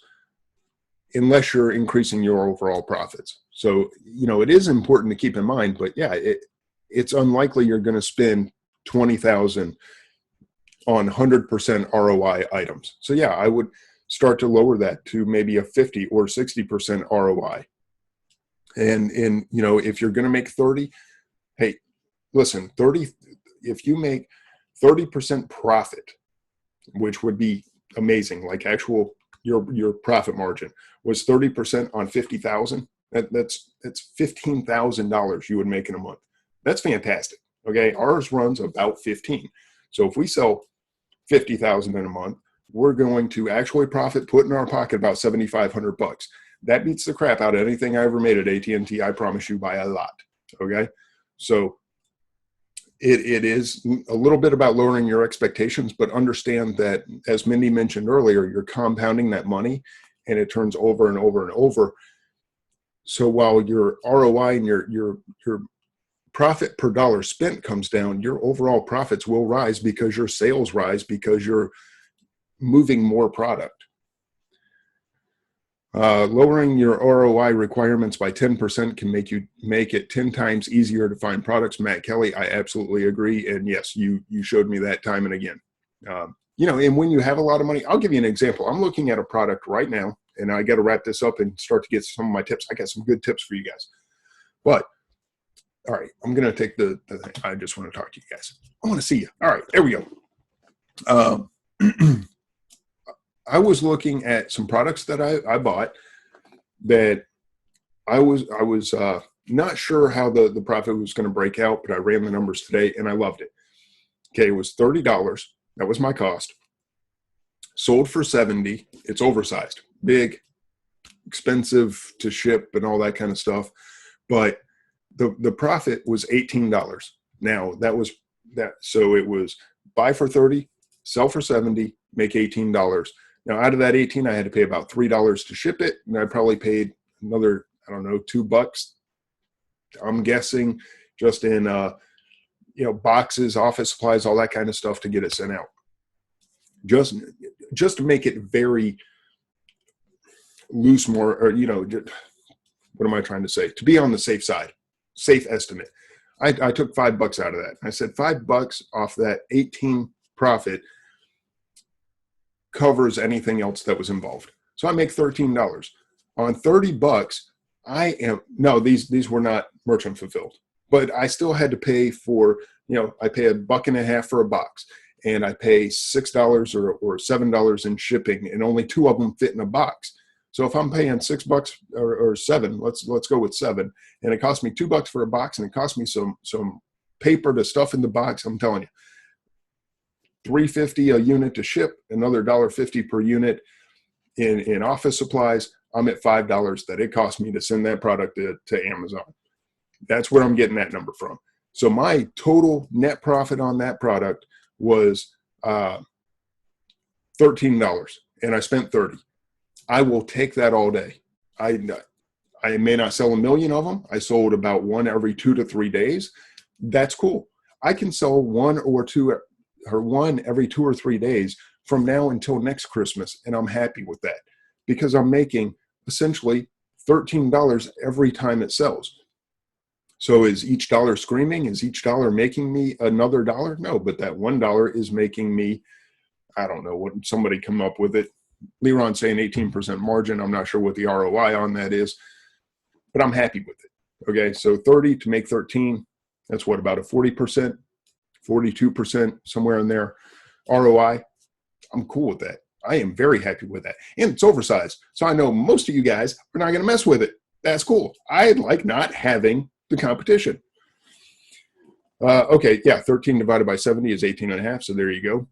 unless you're increasing your overall profits. So, it is important to keep in mind, but yeah, it's unlikely you're going to spend 20,000 on 100% ROI items. So yeah, I would start to lower that to maybe a 50 or 60% ROI. And you know, if you're going to make 30, hey, listen, 30, if you make 30% profit, which would be amazing, like actual your profit margin was 30% on 50,000, that's $15,000 you would make in a month. That's fantastic. Okay, ours runs about 15. So if we sell 50,000 in a month, we're going to actually profit, put in our pocket about 7,500 bucks. That beats the crap out of anything I ever made at AT&T, I promise you, by a lot. Okay, so it is a little bit about lowering your expectations, but understand that, as Mindy mentioned earlier, you're compounding that money and it turns over and over and over. So while your ROI and your profit per dollar spent comes down, your overall profits will rise because your sales rise because you're moving more product. Lowering your ROI requirements by 10% can make it 10 times easier to find products. Matt Kelly, I absolutely agree. And yes, you showed me that time and again. You know, and when you have a lot of money, I'll give you an example. I'm looking at a product right now, and I got to wrap this up and start to get some of my tips. I got some good tips for you guys. But all right, I'm going to take the thing. I just want to talk to you guys. I want to see you. All right, there we go. I was looking at some products that I bought that I was not sure how the profit was going to break out, but I ran the numbers today and I loved it. Okay, it was $30. That was my cost. Sold for $70. It's oversized, big, expensive to ship and all that kind of stuff. But the profit was $18. Now that was that. So it was buy for $30, sell for $70, make $18. Now, out of that 18, I had to pay about $3 to ship it, and I probably paid another, I don't know, $2. I'm guessing just in, you know, boxes, office supplies, all that kind of stuff to get it sent out. Just to make it very loose, more, or you know, what am I trying to say? To be on the safe side, safe estimate. I took $5 out of that. I said $5 off that 18 profit covers anything else that was involved. So I make $13 on $30. These were not merchant fulfilled, but I still had to pay for, you know, I pay $1.50 for a box, and I pay $6 or $7 in shipping, and only 2 of them fit in a box. So if I'm paying $6 or $7, let's go with $7, and it cost me $2 for a box, and it cost me some paper to stuff in the box. I'm telling you, $3.50 a unit to ship, another $1.50 per unit in office supplies. I'm at $5 that it cost me to send that product to Amazon. That's where I'm getting that number from. So my total net profit on that product was $13, and I spent $30. I will take that all day. I may not sell a million of them. I sold about one every 2 to 3 days. That's cool. I can sell one every 2 or 3 days from now until next Christmas, and I'm happy with that because I'm making essentially $13 every time it sells. So is each dollar screaming? Is each dollar making me another dollar? No, but that $1 is making me, I don't know what somebody come up with it. Leron's saying 18% margin. I'm not sure what the ROI on that is, but I'm happy with it. Okay, so 30 to make 13, that's what, about a 40%, 42%, somewhere in there. ROI, I'm cool with that. I am very happy with that. And it's oversized. So I know most of you guys are not going to mess with it. That's cool. I like not having the competition. Okay, yeah, 13 divided by 70 is 18.5. So there you go.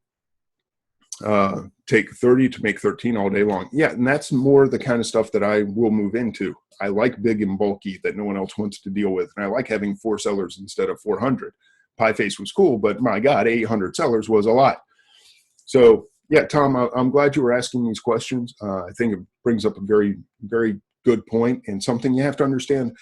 Take 30 to make 13 all day long. Yeah, and that's more the kind of stuff that I will move into. I like big and bulky that no one else wants to deal with. And I like having 4 sellers instead of 400. Pie face was cool, but my God, 800 sellers was a lot. So yeah, Tom, I'm glad you were asking these questions. I think it brings up a very, very good point and something you have to understand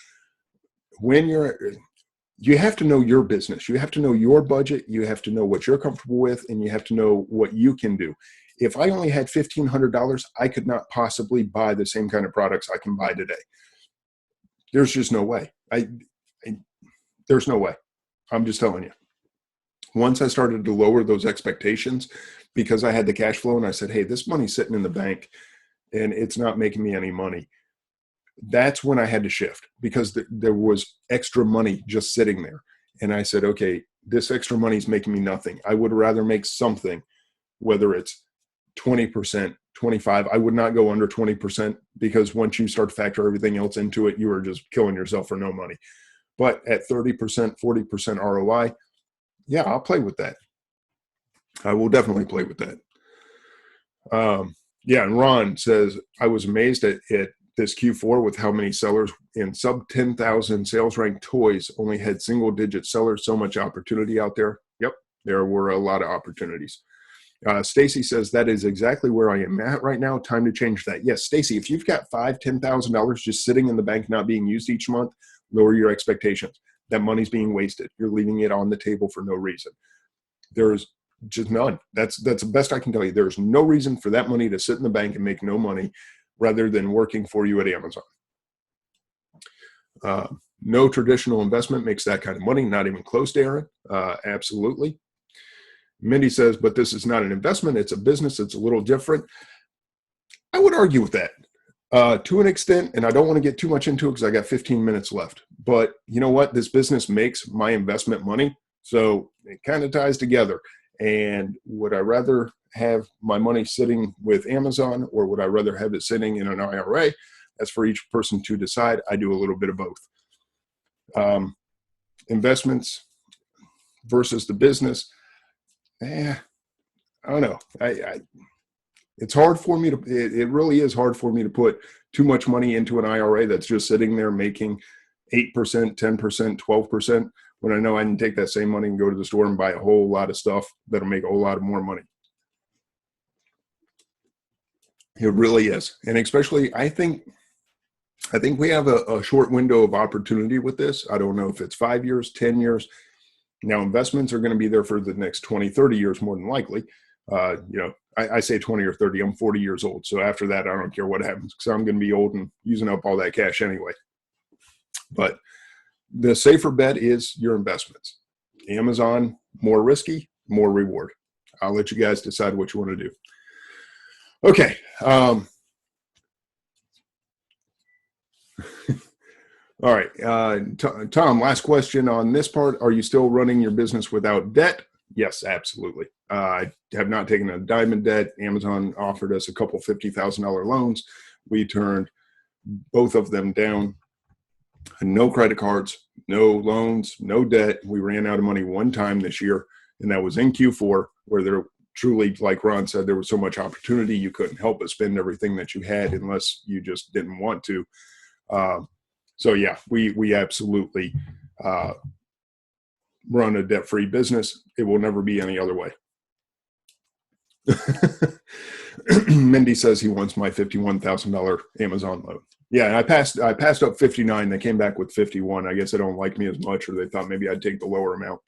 when you have to know your business. You have to know your budget. You have to know what you're comfortable with, and you have to know what you can do. If I only had $1,500, I could not possibly buy the same kind of products I can buy today. There's just no way. There's no way. I'm just telling you. Once I started to lower those expectations because I had the cash flow and I said, hey, this money's sitting in the bank and it's not making me any money. That's when I had to shift because there was extra money just sitting there. And I said, okay, this extra money is making me nothing. I would rather make something, whether it's 20%, 25. I would not go under 20% because once you start to factor everything else into it, you are just killing yourself for no money. But at 30%, 40% ROI, yeah, I'll play with that. I will definitely play with that. Yeah, and Ron says, I was amazed at this Q4 with how many sellers in sub 10,000 sales rank toys only had single digit sellers. So much opportunity out there. Yep, there were a lot of opportunities. Stacy says, that is exactly where I am at right now. Time to change that. Yes, Stacy, if you've got $5,000, $10,000 just sitting in the bank not being used each month, lower your expectations. That money's being wasted. You're leaving it on the table for no reason. There's just none. That's the best I can tell you. There's no reason for that money to sit in the bank and make no money rather than working for you at Amazon. No traditional investment makes that kind of money, not even close, Darren. Absolutely. Mindy says, but this is not an investment. It's a business. It's a little different. I would argue with that to an extent, and I don't want to get too much into it because I got 15 minutes left. But you know what? This business makes my investment money. So it kind of ties together. And would I rather have my money sitting with Amazon or would I rather have it sitting in an IRA? That's for each person to decide. I do a little bit of both. Investments versus the business. I don't know. It's hard for me to, it really is hard for me to put too much money into an IRA that's just sitting there making 8%, 10%, 12%, when I know I can take that same money and go to the store and buy a whole lot of stuff that'll make a whole lot of more money. It really is. And especially, I think we have a short window of opportunity with this. I don't know if it's 5 years, 10 years. Now, investments are going to be there for the next 20, 30 years, more than likely. I say 20 or 30. I'm 40 years old. So after that, I don't care what happens because I'm going to be old and using up all that cash anyway. But the safer bet is your investments. Amazon, more risky, more reward. I'll let you guys decide what you want to do. Okay. All right. Tom, last question on this part. Are you still running your business without debt? Yes, absolutely. I have not taken a dime in debt. Amazon offered us a couple $50,000 loans. We turned both of them down. No credit cards, no loans, no debt. We ran out of money one time this year, and that was in Q4, where there truly, like Ron said, there was so much opportunity you couldn't help but spend everything that you had unless you just didn't want to. So yeah, we absolutely run a debt-free business. It will never be any other way. Mindy says he wants my $51,000 Amazon loan. Yeah, I passed up 59. They came back with 51. I guess they don't like me as much, or they thought maybe I'd take the lower amount.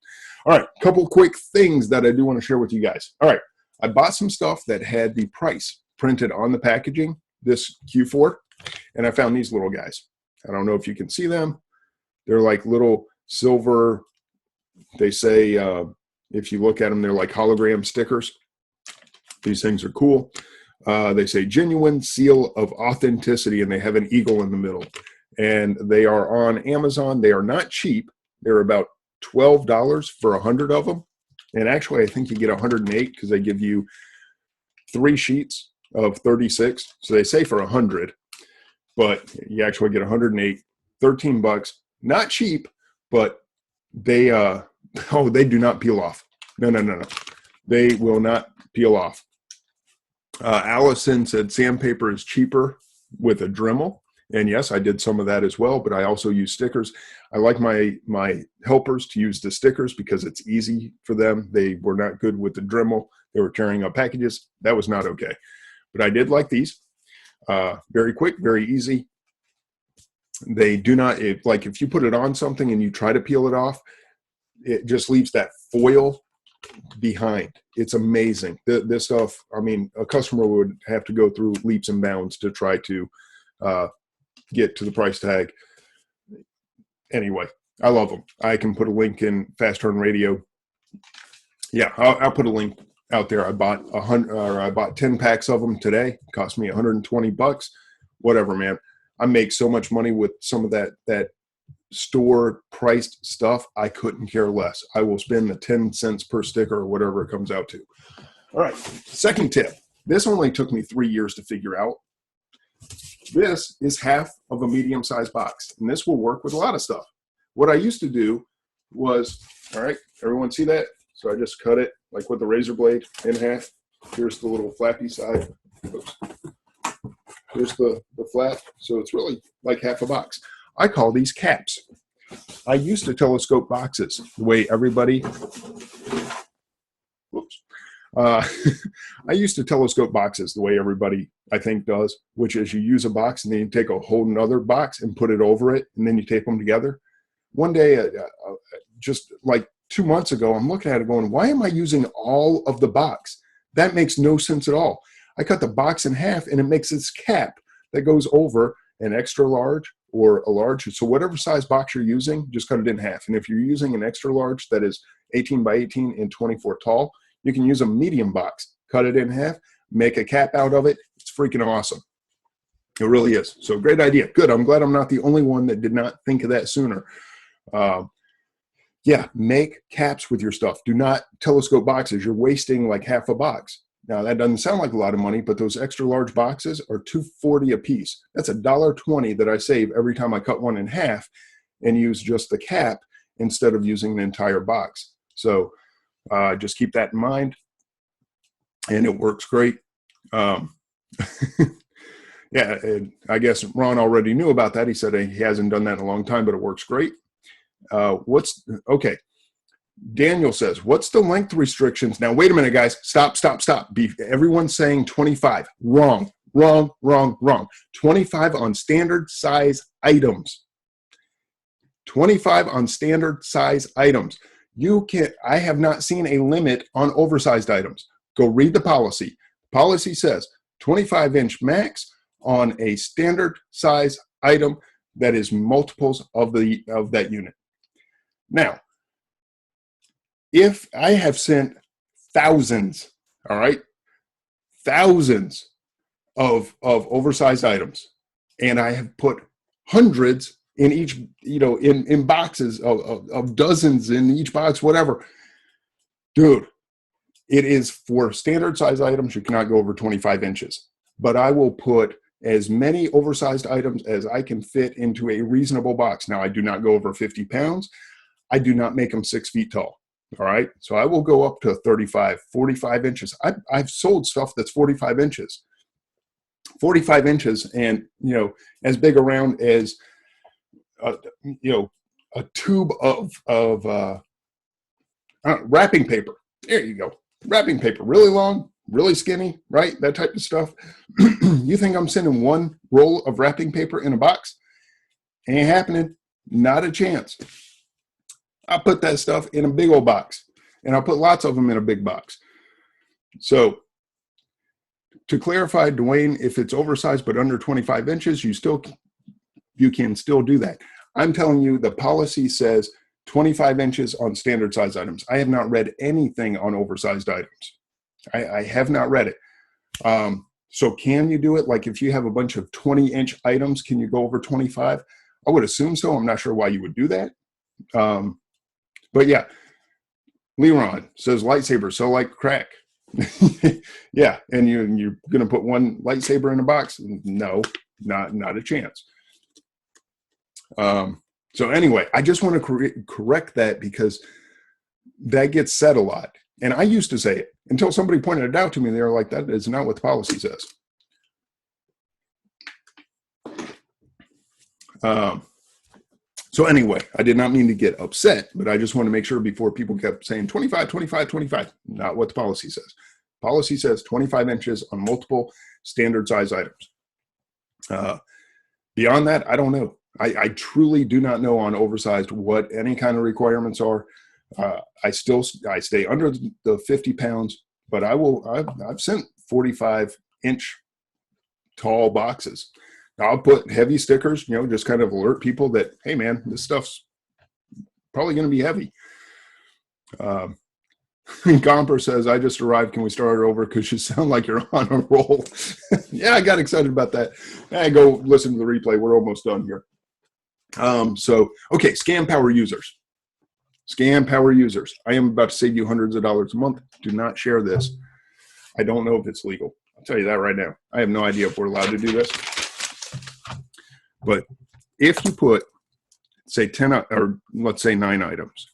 All right, couple quick things that I do want to share with you guys. All right, I bought some stuff that had the price printed on the packaging this Q4, and I found these little guys. I don't know if you can see them. They're like little silver, they say, if you look at them, they're like hologram stickers. These things are cool. They say genuine seal of authenticity, and they have an eagle in the middle. And they are on Amazon. They are not cheap. They're about $12 for 100 of them. And actually, I think you get 108 because they give you 3 sheets of 36. So they say for 100, but you actually get 108, $13. Not cheap, but they they do not peel off. No. They will not peel off. Allison said sandpaper is cheaper with a Dremel. And yes, I did some of that as well, but I also use stickers. I like my helpers to use the stickers because it's easy for them. They were not good with the Dremel. They were tearing up packages. That was not okay. But I did like these. Very quick, very easy. They do not, like if you put it on something and you try to peel it off, it just leaves that foil behind. It's amazing. This stuff, I mean, a customer would have to go through leaps and bounds to try to get to the price tag. Anyway, I love them. I can put a link in Fast Turn Radio Yeah, I'll put a link out there. I bought 100, or I bought 10 packs of them today. It cost me 120 bucks. Whatever, man. I make so much money with some of that store priced stuff. I couldn't care less. I will spend the 10 cents per sticker or whatever it comes out to. All right. Second tip. This only took me 3 years to figure out. This is half of a medium-sized box, and this will work with a lot of stuff. What I used to do was, all right, everyone see that? So I just cut it like with the razor blade in half. Here's the little flappy side. Oops. Here's the flap. So it's really like half a box. I call these caps. I used to telescope boxes the way everybody, whoops. I used to telescope boxes the way everybody, I think, does, which is you use a box and then you take a whole nother box and put it over it, and then you tape them together. One day, just like 2 months ago, I'm looking at it going, why am I using all of the box? That makes no sense at all. I cut the box in half and it makes this cap that goes over an extra large or a large. So whatever size box you're using, just cut it in half. And if you're using an extra large that is 18 by 18 and 24 tall, you can use a medium box, cut it in half, make a cap out of it. It's freaking awesome. It really is. So great idea. Good. I'm glad I'm not the only one that did not think of that sooner. Yeah, make caps with your stuff. Do not telescope boxes. You're wasting like half a box. Now that doesn't sound like a lot of money, but those extra large boxes are $2.40 a piece. That's $1.20 that I save every time I cut one in half and use just the cap instead of using the entire box. So just keep that in mind, and it works great. Yeah, and I guess Ron already knew about that. He said he hasn't done that in a long time, but it works great. Okay. Daniel says, what's the length restrictions? Now, wait a minute, guys. Stop. Everyone's saying 25. Wrong. 25 on standard size items. 25 on standard size items. I have not seen a limit on oversized items. Go read the policy. Policy says 25-inch max on a standard size item that is multiples of that unit. Now, if I have sent thousands, all right, thousands of oversized items, and I have put hundreds in each, in boxes of dozens in each box, whatever, dude, it is for standard size items. You cannot go over 25 inches, but I will put as many oversized items as I can fit into a reasonable box. Now, I do not go over 50 pounds. I do not make them 6 feet tall. All right. So I will go up to 35, 45 inches. I've sold stuff that's 45 inches, 45 inches and, as big around as, a tube of wrapping paper. There you go. Wrapping paper, really long, really skinny, right? That type of stuff. You think I'm sending one roll of wrapping paper in a box? Ain't happening. Not a chance. I'll put that stuff in a big old box, and I'll put lots of them in a big box. So to clarify, Dwayne, if it's oversized but under 25 inches, you can still do that. I'm telling you, the policy says 25 inches on standard size items. I have not read anything on oversized items. I have not read it. So can you do it? Like if you have a bunch of 20-inch items, can you go over 25? I would assume so. I'm not sure why you would do that. But yeah, Leron says lightsabers sell like crack. Yeah, and you're going to put one lightsaber in a box? No, not a chance. So anyway, I just want to correct that because that gets said a lot. And I used to say it until somebody pointed it out to me. They were like, that is not what the policy says. So anyway, I did not mean to get upset, but I just want to make sure before people kept saying 25, 25, 25, not what the policy says. Policy says 25 inches on multiple standard size items. Beyond that, I don't know. I truly do not know on oversized what any kind of requirements are. I stay under the 50 pounds, but I've sent 45-inch tall boxes. Now, I'll put heavy stickers, just kind of alert people that, hey man, this stuff's probably going to be heavy. Gomper says, I just arrived. Can we start it over? Because you sound like you're on a roll. Yeah, I got excited about that. I go listen to the replay. We're almost done here. Okay, Scam Power users. Scam Power users. I am about to save you hundreds of dollars a month. Do not share this. I don't know if it's legal. I'll tell you that right now. I have no idea if we're allowed to do this. But if you put, say, 10 or let's say 9 items,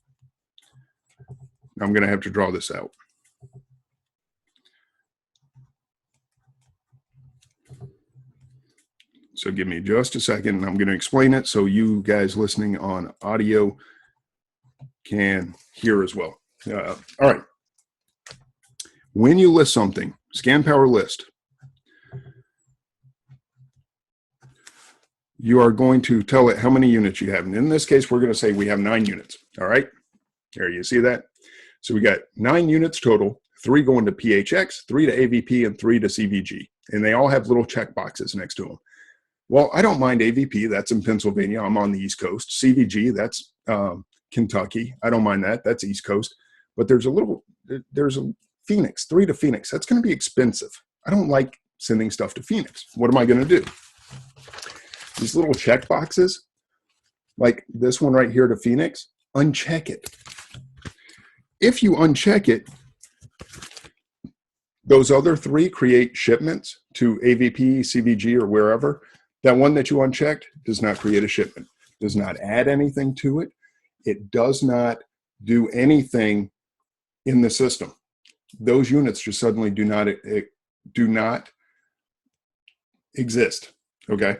I'm going to have to draw this out. So give me just a second, and I'm going to explain it so you guys listening on audio can hear as well. All right. When you list something, Scam Power list, you are going to tell it how many units you have. And in this case, we're going to say we have 9 units. All right. There, you see that? So we got 9 units total, 3 going to PHX, 3 to AVP, and 3 to CVG. And they all have little check boxes next to them. Well, I don't mind AVP. That's in Pennsylvania. I'm on the East Coast. CVG, that's Kentucky. I don't mind that. That's East Coast. But there's a Phoenix, 3 to Phoenix. That's going to be expensive. I don't like sending stuff to Phoenix. What am I going to do? These little check boxes, like this one right here to Phoenix, uncheck it. If you uncheck it, those other 3 create shipments to AVP, CVG, or wherever. That one that you unchecked does not create a shipment, does not add anything to it. It does not do anything in the system. Those units just suddenly do not exist, okay?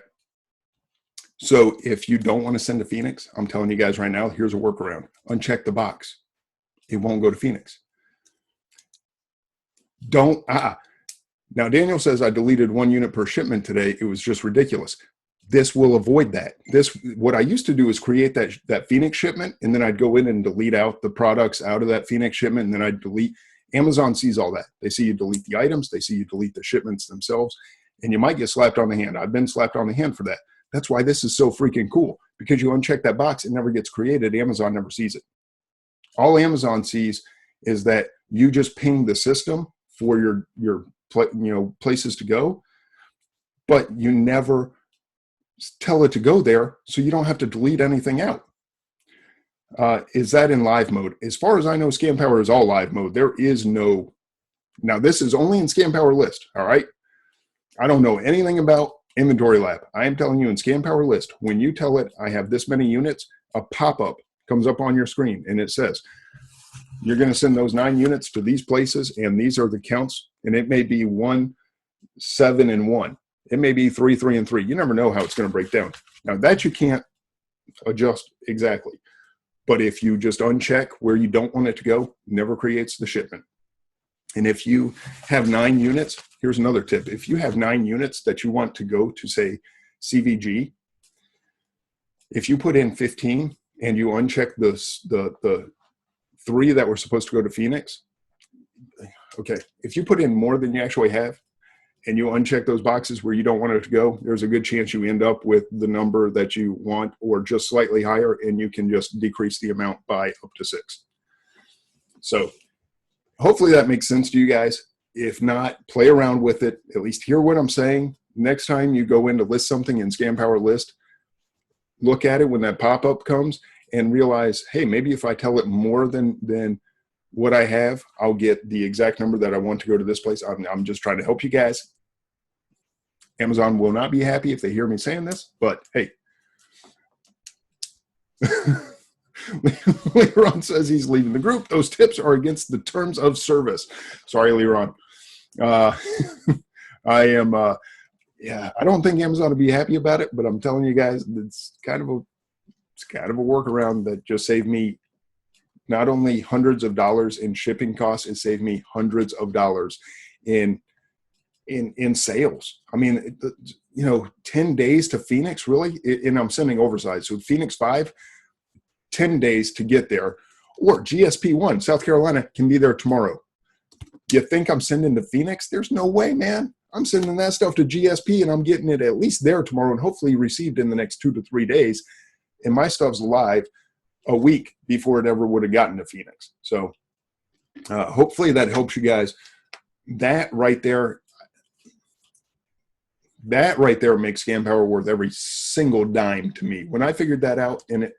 So if you don't want to send to Phoenix, I'm telling you guys right now, here's a workaround. Uncheck the box. It won't go to Phoenix. Now, Daniel says, I deleted 1 unit per shipment today. It was just ridiculous. This will avoid that. What I used to do is create that Phoenix shipment, and then I'd go in and delete out the products out of that Phoenix shipment, and then I'd delete. Amazon sees all that. They see you delete the items. They see you delete the shipments themselves, and you might get slapped on the hand. I've been slapped on the hand for that. That's why this is so freaking cool, because you uncheck that box, it never gets created. Amazon never sees it. All Amazon sees is that you just ping the system for your places to go, but you never tell it to go there, so you don't have to delete anything out. Is that in live mode? As far as I know, Scam Power is all live mode. There is no, now this is only in Scam Power list, all right? I don't know anything about Inventory Lab. I am telling you in Scam Power list, when you tell it I have this many units, a pop-up comes up on your screen and it says, you're going to send those 9 units to these places, and these are the counts, and it may be 1, 7, and 1. It may be 3, 3, and 3. You never know how it's going to break down. Now, that you can't adjust exactly. But if you just uncheck where you don't want it to go, never creates the shipment. And if you have 9 units, here's another tip. If you have 9 units that you want to go to, say, CVG, if you put in 15 and you uncheck the 3 that were supposed to go to Phoenix, okay, if you put in more than you actually have and you uncheck those boxes where you don't want it to go, there's a good chance you end up with the number that you want or just slightly higher, and you can just decrease the amount by up to 6. So hopefully that makes sense to you guys. If not, play around with it. At least hear what I'm saying. Next time you go in to list something in Scam Power List, look at it when that pop-up comes and realize, hey, maybe if I tell it more than what I have, I'll get the exact number that I want to go to this place. I'm just trying to help you guys. Amazon will not be happy if they hear me saying this, but hey. Leron says he's leaving the group. Those tips are against the terms of service. Sorry, Leron. I am, I don't think Amazon will be happy about it, but I'm telling you guys, it's kind of a workaround that just saved me not only hundreds of dollars in shipping costs, it saved me hundreds of dollars in sales. I mean, 10 days to Phoenix, really? And I'm sending oversized. So Phoenix 5, 10 days to get there. Or GSP 1, South Carolina, can be there tomorrow. You think I'm sending to Phoenix? There's no way, man. I'm sending that stuff to GSP and I'm getting it at least there tomorrow and hopefully received in the next 2 to 3 days. And my stuff's live a week before it ever would have gotten to Phoenix. So Hopefully that helps you guys. That right there makes Scam Power worth every single dime to me. When I figured that out, and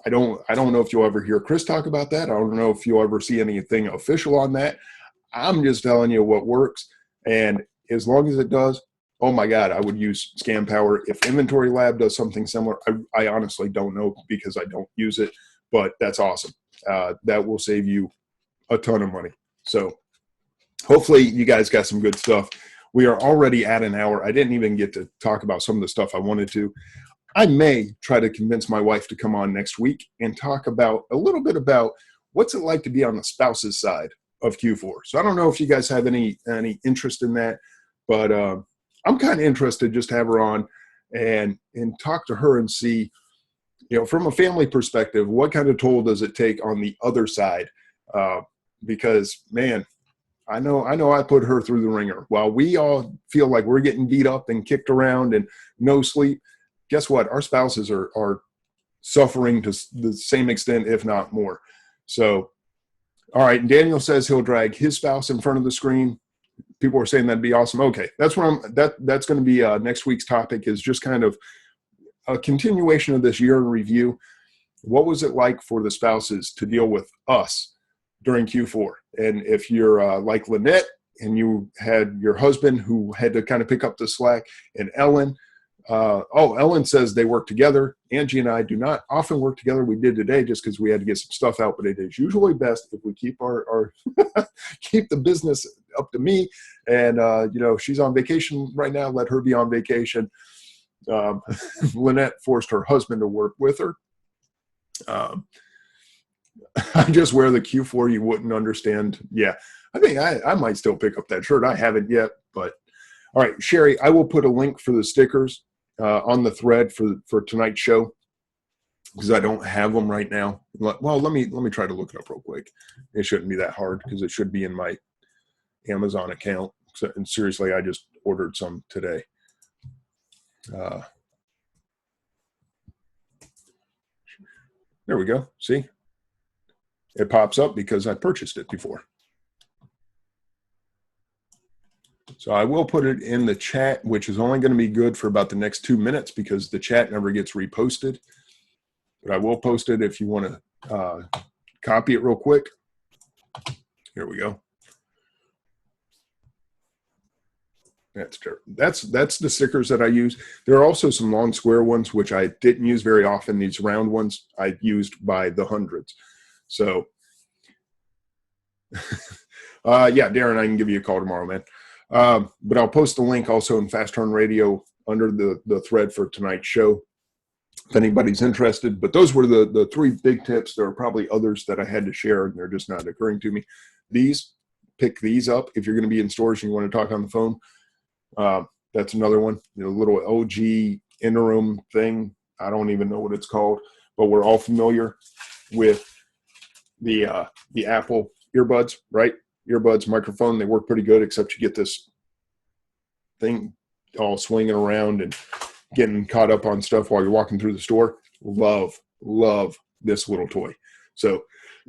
I don't know if you'll ever hear Chris talk about that. I don't know if you'll ever see anything official on that. I'm just telling you what works. And as long as it does, oh my God, I would use Scam Power. If Inventory Lab does something similar, I honestly don't know because I don't use it, but that's awesome. That will save you a ton of money. So hopefully you guys got some good stuff. We are already at an hour. I didn't even get to talk about some of the stuff I wanted to. I may try to convince my wife to come on next week and talk about a little bit about what's it like to be on the spouse's side of Q4. So I don't know if you guys have any interest in that, but I'm kind of interested just to have her on and talk to her and see, from a family perspective, what kind of toll does it take on the other side? Because man, I know I put her through the ringer. While we all feel like we're getting beat up and kicked around and no sleep, guess what? Our spouses are suffering to the same extent, if not more. So, all right. And Daniel says he'll drag his spouse in front of the screen. People are saying that'd be awesome. Okay, that's what that's going to be next week's topic, is just kind of a continuation of this year in review. What was it like for the spouses to deal with us during Q4? And if you're like Lynette and you had your husband who had to kind of pick up the slack, and Ellen, Ellen says they work together. Angie and I do not often work together. We did today just because we had to get some stuff out, but it is usually best if we keep our keep the business up to me. And she's on vacation right now. Let her be on vacation. Lynette forced her husband to work with her. I just wear the Q4 you wouldn't understand. Yeah, I think I might still pick up that shirt. I haven't yet, but all right, Sherry, I will put a link for the stickers on the thread for tonight's show, because I don't have them right now. Well, let me try to look it up real quick. It shouldn't be that hard because it should be in my Amazon account. And seriously, I just ordered some today. There we go. See? It pops up because I purchased it before. So I will put it in the chat, which is only going to be good for about the next 2 minutes because the chat never gets reposted. But I will post it if you want to copy it real quick. Here we go. That's the stickers that I use. There are also some long square ones, which I didn't use very often. These round ones I used by the hundreds. So, yeah, Darren, I can give you a call tomorrow, man. But I'll post the link also in Fast Turn Radio under the thread for tonight's show, if anybody's interested. But those were the three big tips. There are probably others that I had to share, and they're just not occurring to me. Pick these up if you're going to be in stores and you want to talk on the phone. That's another one, little LG interim thing. I don't even know what it's called, but we're all familiar with the Apple earbuds, right? Earbuds, microphone, they work pretty good, except you get this thing all swinging around and getting caught up on stuff while you're walking through the store. Love this little toy. So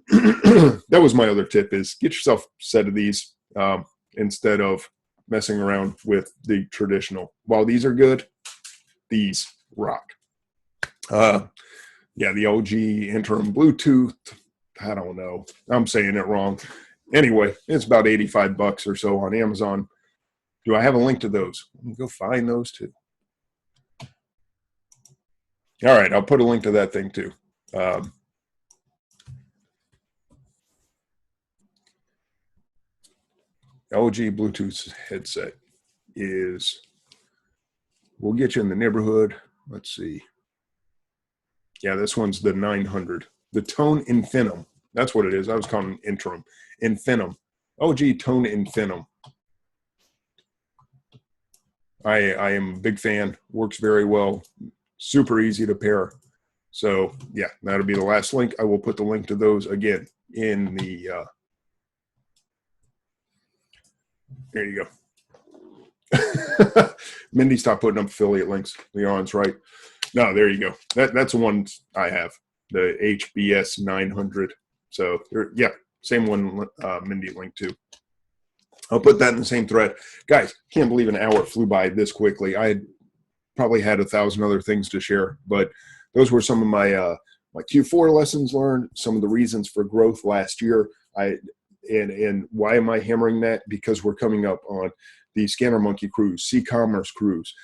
that was my other tip, is get yourself a set of these instead of messing around with the traditional. While these are good, these rock. Yeah, the OG interim Bluetooth, I don't know. I'm saying it wrong. Anyway, it's about $85 or so on Amazon. Do I have a link to those? Let me go find those too. All right, I'll put a link to that thing too. LG Bluetooth headset will get you in the neighborhood. Let's see. Yeah, this one's the 900. The Tone Infinum. That's what it is. I was calling it interim. Infinum. LG Tone Infinum. I am a big fan. Works very well. Super easy to pair. So, yeah, that'll be the last link. I will put the link to those again in the there you go. Mindy, stop putting up affiliate links. Leon's right. No, there you go. That's the one I have, the HBS 900. So, yeah, Same one Mindy linked to. I'll put that in the same thread. Guys, can't believe an hour flew by this quickly. I probably had 1,000 other things to share, but those were some of my my Q4 lessons learned, some of the reasons for growth last year. And why am I hammering that? Because we're coming up on the Scanner Monkey Cruise, C-Commerce Cruise,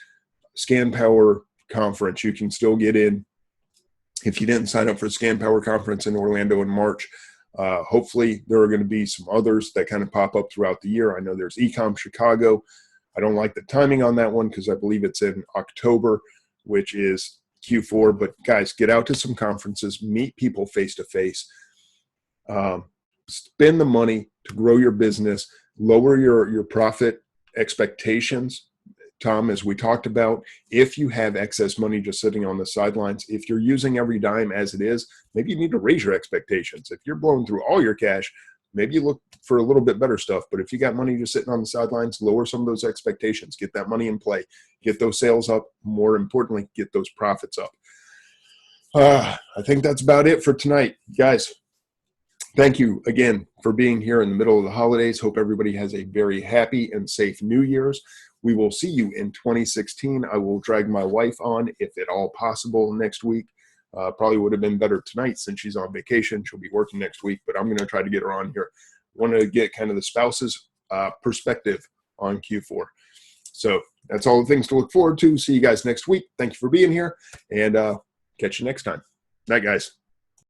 Scan Power Conference. You can still get in if you didn't sign up for the Scan Power Conference in Orlando in March. Hopefully there are going to be some others that kind of pop up throughout the year. I know there's Ecom Chicago. I don't like the timing on that one because I believe it's in October, which is Q4. But guys, get out to some conferences, meet people face to face, spend the money to grow your business, lower your profit expectations. Tom, as we talked about, if you have excess money just sitting on the sidelines, if you're using every dime as it is, maybe you need to raise your expectations. If you're blowing through all your cash, maybe you look for a little bit better stuff. But if you got money just sitting on the sidelines, lower some of those expectations. Get that money in play. Get those sales up. More importantly, get those profits up. I think that's about it for tonight. Guys, thank you again for being here in the middle of the holidays. Hope everybody has a very happy and safe New Year's. We will see you in 2016. I will drag my wife on, if at all possible, next week. Probably would have been better tonight since she's on vacation. She'll be working next week, but I'm going to try to get her on here. Want to get kind of the spouse's perspective on Q4. So that's all the things to look forward to. See you guys next week. Thank you for being here, and catch you next time. Night, guys.